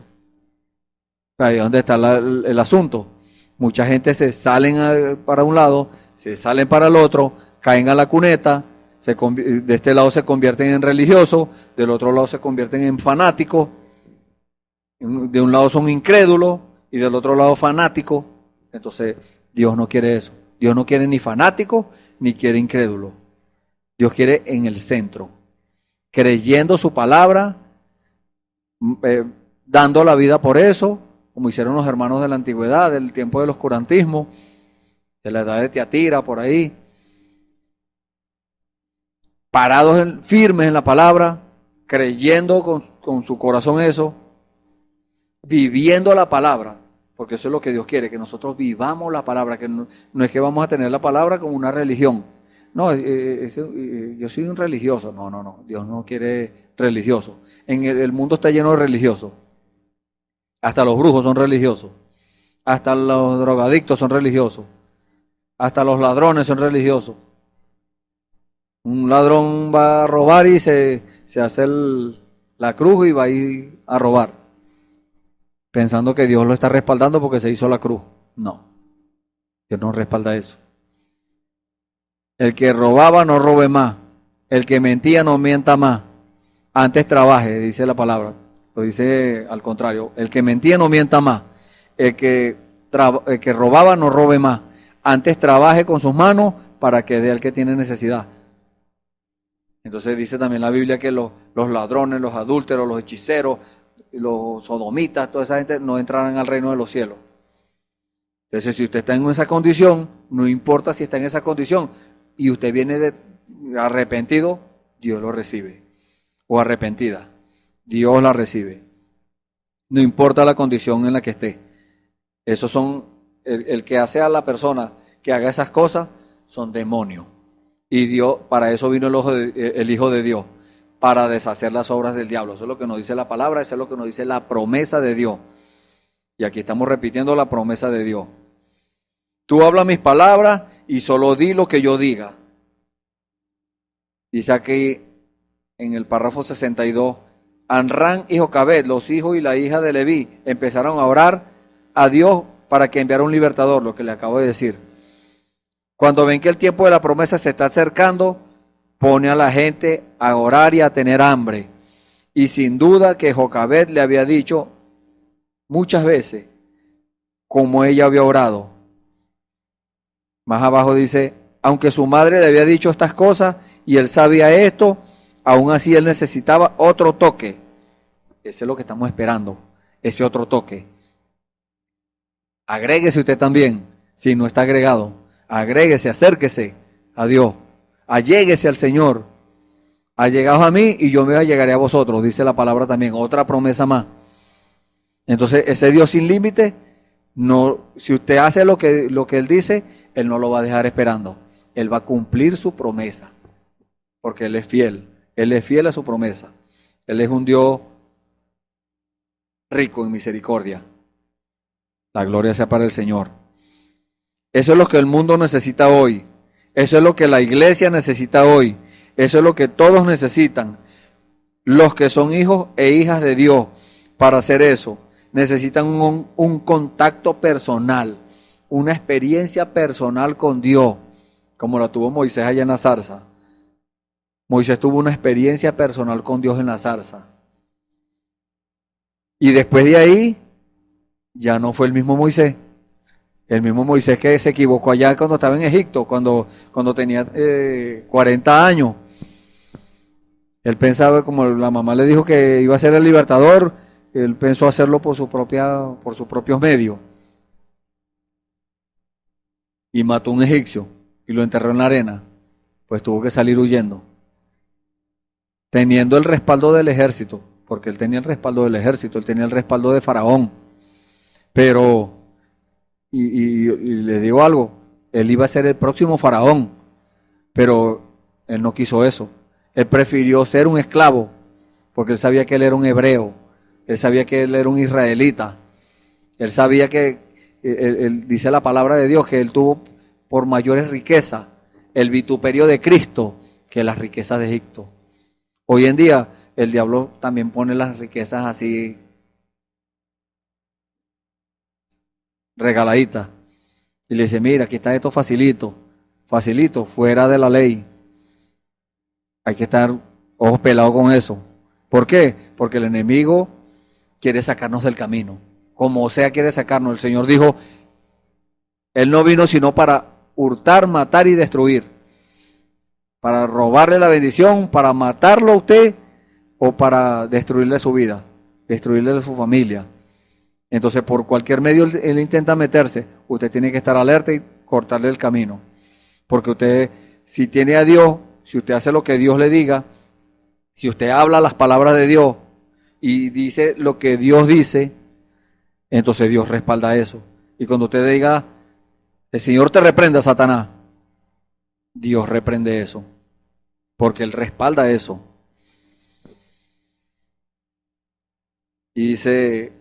Ahí es donde está el asunto. Mucha gente se salen para un lado, se salen para el otro, caen a la cuneta, de este lado se convierten en religiosos, del otro lado se convierten en fanáticos, de un lado son incrédulos y del otro lado fanáticos. Entonces Dios no quiere eso. Dios no quiere ni fanáticos ni quiere incrédulo. Dios quiere en el centro, creyendo su palabra, dando la vida por eso, como hicieron los hermanos de la antigüedad, del tiempo del oscurantismo, de la edad de Tiatira, por ahí. Parados firmes en la palabra, creyendo con su corazón eso, viviendo la palabra, porque eso es lo que Dios quiere, que nosotros vivamos la palabra, que no es que vamos a tener la palabra como una religión. No, yo soy un religioso. No, Dios no quiere religiosos. En el mundo está lleno de religiosos. Hasta los brujos son religiosos. Hasta los drogadictos son religiosos. Hasta los ladrones son religiosos. Un ladrón va a robar y se hace la cruz y va a ir a robar, pensando que Dios lo está respaldando porque se hizo la cruz. No, Dios no respalda eso. El que robaba no robe más. El que mentía no mienta más. Antes trabaje, dice la palabra. Lo dice al contrario. El que mentía no mienta más. El que robaba no robe más. Antes trabaje con sus manos para que dé al que tiene necesidad. Entonces dice también la Biblia que los ladrones, los adúlteros, los hechiceros, los sodomitas, toda esa gente no entrarán al reino de los cielos. Entonces, si usted está en esa condición, no importa si está en esa condición y usted viene arrepentido, Dios lo recibe. O arrepentida, Dios la recibe. No importa la condición en la que esté. Esos son, el que hace a la persona que haga esas cosas, son demonios. Y Dios, para eso vino el Hijo de Dios, para deshacer las obras del diablo. Eso es lo que nos dice la palabra, eso es lo que nos dice la promesa de Dios. Y aquí estamos repitiendo la promesa de Dios. Tú hablas mis palabras y solo di lo que yo diga. Dice aquí en el párrafo 62, Amram y Jocabed, los hijos y la hija de Leví, empezaron a orar a Dios para que enviara un libertador, lo que le acabo de decir. Cuando ven que el tiempo de la promesa se está acercando, pone a la gente a orar y a tener hambre. Y sin duda que Jocabed le había dicho muchas veces como ella había orado. Más abajo dice, aunque su madre le había dicho estas cosas y él sabía esto, aún así él necesitaba otro toque. Ese es lo que estamos esperando, ese otro toque. Agréguese usted también, si no está agregado. Agréguese, acérquese a Dios. Alléguese al Señor. Allegaos a mí y yo me allegaré a vosotros, dice la palabra también. Otra promesa más. Entonces, ese Dios sin límite, no, si usted hace lo que Él dice, Él no lo va a dejar esperando. Él va a cumplir su promesa, porque Él es fiel. Él es fiel a su promesa. Él es un Dios rico en misericordia. La gloria sea para el Señor. Eso es lo que el mundo necesita hoy. Eso es lo que la iglesia necesita hoy. Eso es lo que todos necesitan. Los que son hijos e hijas de Dios, para hacer eso, necesitan un contacto personal, una experiencia personal con Dios, como la tuvo Moisés allá en la zarza. Moisés tuvo una experiencia personal con Dios en la zarza. Y después de ahí, ya no fue el mismo Moisés. El mismo Moisés que se equivocó allá cuando estaba en Egipto, cuando tenía 40 años. Él pensaba, como la mamá le dijo que iba a ser el libertador, él pensó hacerlo por sus propios medios. Y mató a un egipcio y lo enterró en la arena. Pues tuvo que salir huyendo. Teniendo el respaldo del ejército, porque él tenía el respaldo del ejército, él tenía el respaldo de Faraón. Pero, y le digo algo, él iba a ser el próximo Faraón, pero él no quiso eso. Él prefirió ser un esclavo, porque él sabía que él era un hebreo, él sabía que él era un israelita, él sabía que, él dice la palabra de Dios, que él tuvo por mayores riquezas el vituperio de Cristo que las riquezas de Egipto. Hoy en día el diablo también pone las riquezas así regaladitas y le dice, mira, aquí está esto facilito, fuera de la ley. Hay que estar ojos pelados con eso. ¿Por qué? Porque el enemigo quiere sacarnos del camino. Como sea quiere sacarnos. El Señor dijo, Él no vino sino para hurtar, matar y destruir. para robarle la bendición, para matarlo a usted o para destruirle su vida, destruirle su familia. Entonces, por cualquier medio él intenta meterse, usted tiene que estar alerta y cortarle el camino. Porque usted, si tiene a Dios, si usted hace lo que Dios le diga, si usted habla las palabras de Dios y dice lo que Dios dice, entonces Dios respalda eso. Y cuando usted diga, el Señor te reprenda, Satanás, Dios reprende eso, porque Él respalda eso. Y dice,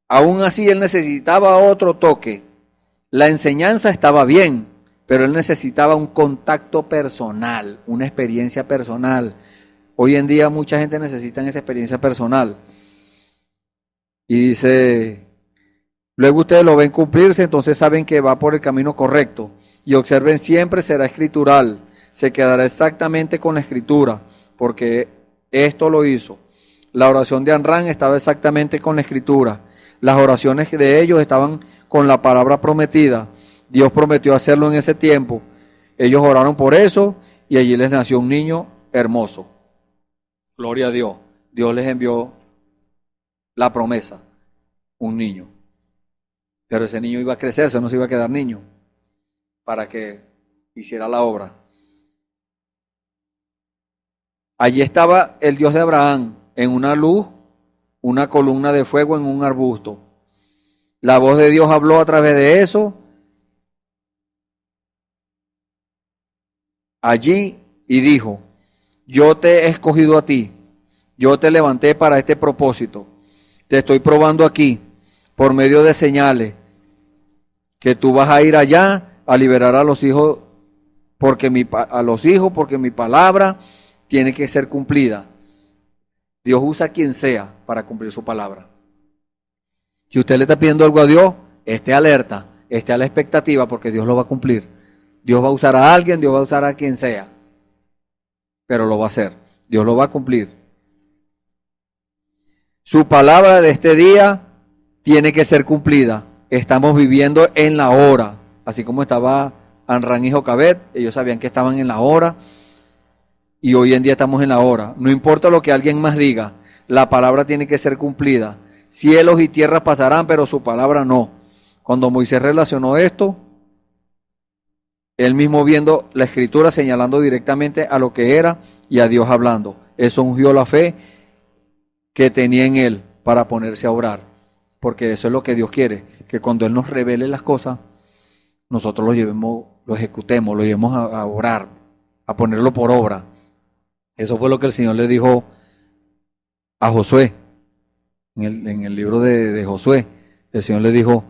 aún así Él necesitaba otro toque. La enseñanza estaba bien, pero Él necesitaba un contacto personal, una experiencia personal. Hoy en día mucha gente necesita esa experiencia personal. Y dice, luego ustedes lo ven cumplirse, entonces saben que va por el camino correcto. Y observen, siempre será escritural, se quedará exactamente con la escritura, porque esto lo hizo. La oración de Amram estaba exactamente con la escritura. Las oraciones de ellos estaban con la palabra prometida. Dios prometió hacerlo en ese tiempo. Ellos oraron por eso y allí les nació un niño hermoso. Gloria a Dios. Dios les envió la promesa, un niño. Pero ese niño iba a crecerse, no se iba a quedar niño, para que hiciera la obra. Allí estaba el Dios de Abraham, en una luz, una columna de fuego en un arbusto. La voz de Dios habló a través de eso, allí, y dijo, yo te he escogido a ti, yo te levanté para este propósito, te estoy probando aquí, por medio de señales, que tú vas a ir allá a liberar a los hijos, porque mi palabra tiene que ser cumplida. Dios usa a quien sea para cumplir su palabra. Si usted le está pidiendo algo a Dios, esté alerta, esté a la expectativa, porque Dios lo va a cumplir. Dios va a usar a alguien, Dios va a usar a quien sea, pero lo va a hacer. Dios lo va a cumplir. Su palabra de este día tiene que ser cumplida. Estamos viviendo en la hora, así como estaba Amram y Jocabed, ellos sabían que estaban en la hora, y hoy en día estamos en la hora. No importa lo que alguien más diga, la palabra tiene que ser cumplida. Cielos y tierras pasarán, pero su palabra no. Cuando Moisés relacionó esto, él mismo viendo la escritura señalando directamente a lo que era y a Dios hablando. Eso ungió la fe que tenía en él para ponerse a orar. Porque eso es lo que Dios quiere, que cuando Él nos revele las cosas, nosotros lo ejecutemos, lo llevemos a orar, a ponerlo por obra. Eso fue lo que el Señor le dijo a Josué, en el libro de Josué. El Señor le dijo,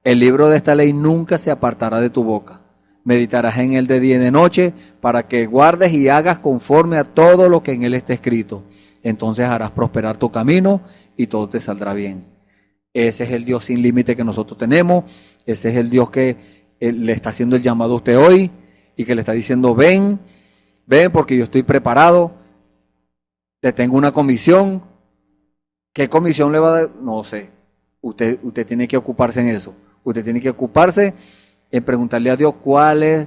el libro de esta ley nunca se apartará de tu boca. Meditarás en él de día y de noche, para que guardes y hagas conforme a todo lo que en él está escrito. Entonces harás prosperar tu camino y todo te saldrá bien. Ese es el Dios sin límite que nosotros tenemos. Ese es el Dios que le está haciendo el llamado a usted hoy y que le está diciendo, ven porque yo estoy preparado. Te tengo una comisión. ¿Qué comisión le va a dar? No sé. Usted tiene que ocuparse en eso. Usted tiene que ocuparse en preguntarle a Dios cuál es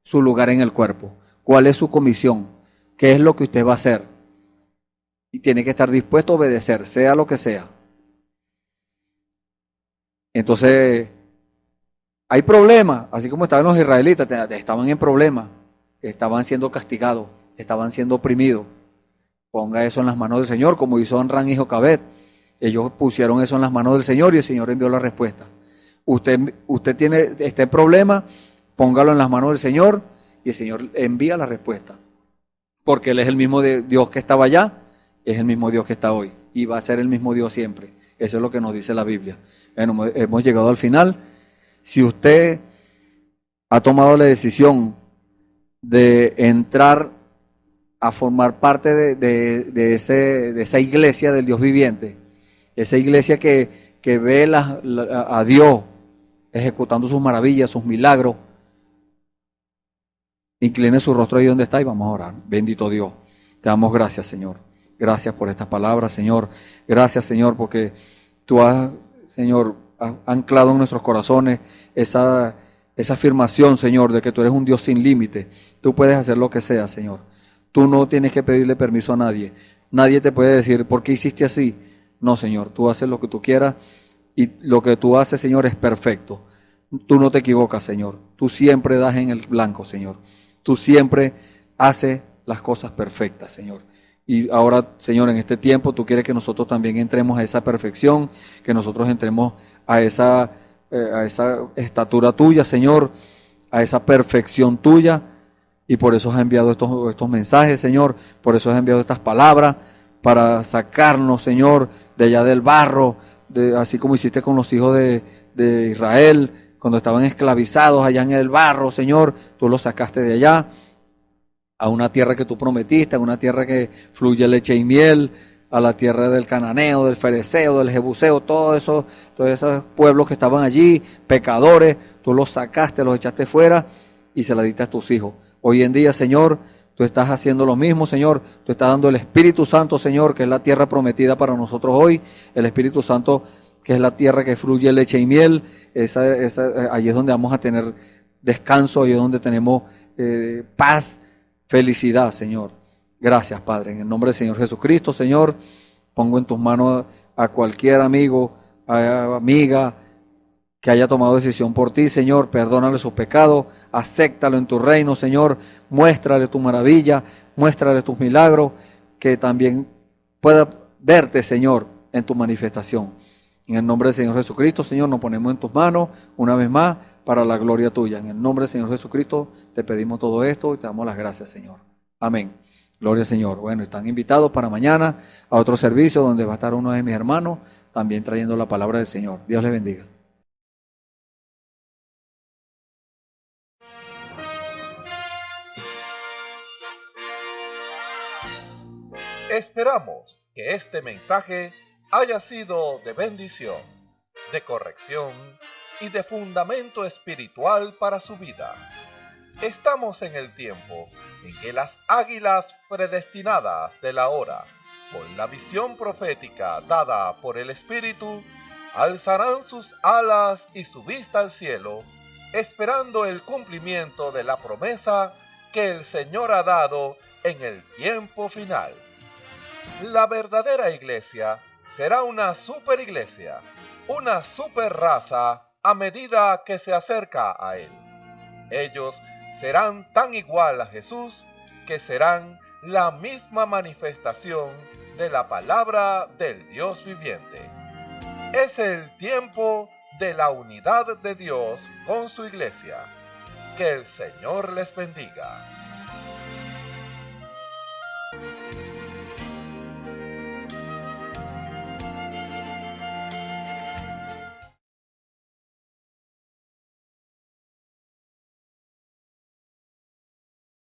su lugar en el cuerpo, cuál es su comisión, qué es lo que usted va a hacer. Y tiene que estar dispuesto a obedecer, sea lo que sea. Entonces, hay problemas, así como estaban los israelitas, estaban en problemas, estaban siendo castigados, estaban siendo oprimidos. Ponga eso en las manos del Señor, como hizo Amram y Jocabed. Ellos pusieron eso en las manos del Señor y el Señor envió la respuesta. Usted tiene este problema, póngalo en las manos del Señor y el Señor envía la respuesta. Porque Él es el mismo Dios que estaba allá, es el mismo Dios que está hoy y va a ser el mismo Dios siempre. Eso es lo que nos dice la Biblia. Bueno, hemos llegado al final. Si usted ha tomado la decisión de entrar a formar parte de esa iglesia del Dios viviente, esa iglesia que ve a Dios ejecutando sus maravillas, sus milagros, incline su rostro ahí donde está y vamos a orar. Bendito Dios, te damos gracias, Señor. Gracias por estas palabras, Señor. Gracias, Señor, porque tú has, Señor, has anclado en nuestros corazones esa esa afirmación, Señor, de que tú eres un Dios sin límite. Tú puedes hacer lo que sea, Señor. Tú no tienes que pedirle permiso a nadie. Nadie te puede decir, ¿por qué hiciste así? No, Señor, tú haces lo que tú quieras y lo que tú haces, Señor, es perfecto. Tú no te equivocas, Señor. Tú siempre das en el blanco, Señor. Tú siempre haces las cosas perfectas, Señor. Y ahora, Señor, en este tiempo tú quieres que nosotros también entremos a esa perfección, que nosotros entremos a esa estatura tuya, Señor, a esa perfección tuya. Y por eso has enviado estos mensajes, Señor. Por eso has enviado estas palabras para sacarnos, Señor, de allá del barro, así como hiciste con los hijos de Israel, cuando estaban esclavizados allá en el barro, Señor. Tú los sacaste de allá a una tierra que tú prometiste, a una tierra que fluye leche y miel, a la tierra del cananeo, del fereceo, del jebuseo, todos esos pueblos que estaban allí, pecadores. Tú los sacaste, los echaste fuera y se la diste a tus hijos. Hoy en día, Señor, tú estás haciendo lo mismo, Señor. Tú estás dando el Espíritu Santo, Señor, que es la tierra prometida para nosotros hoy. El Espíritu Santo, que es la tierra que fluye leche y miel. Allí es donde vamos a tener descanso, allí es donde tenemos paz, felicidad, Señor. Gracias, Padre. En el nombre del Señor Jesucristo, Señor, pongo en tus manos a cualquier amigo, amiga, que haya tomado decisión por ti, Señor. Perdónale sus pecados, acéptalo en tu reino, Señor. Muéstrale tu maravilla, muéstrale tus milagros, que también pueda verte, Señor, en tu manifestación. En el nombre del Señor Jesucristo, Señor, nos ponemos en tus manos una vez más para la gloria tuya. En el nombre del Señor Jesucristo te pedimos todo esto y te damos las gracias, Señor. Amén. Gloria al Señor. Bueno, están invitados para mañana a otro servicio donde va a estar uno de mis hermanos también trayendo la palabra del Señor. Dios les bendiga. Esperamos que este mensaje haya sido de bendición, de corrección y de fundamento espiritual para su vida. Estamos en el tiempo en que las águilas predestinadas de la hora, con la visión profética dada por el Espíritu, alzarán sus alas y su vista al cielo, esperando el cumplimiento de la promesa que el Señor ha dado en el tiempo final. La verdadera iglesia será una superiglesia, una superraza a medida que se acerca a Él. Ellos serán tan igual a Jesús que serán la misma manifestación de la palabra del Dios viviente. Es el tiempo de la unidad de Dios con su iglesia. Que el Señor les bendiga.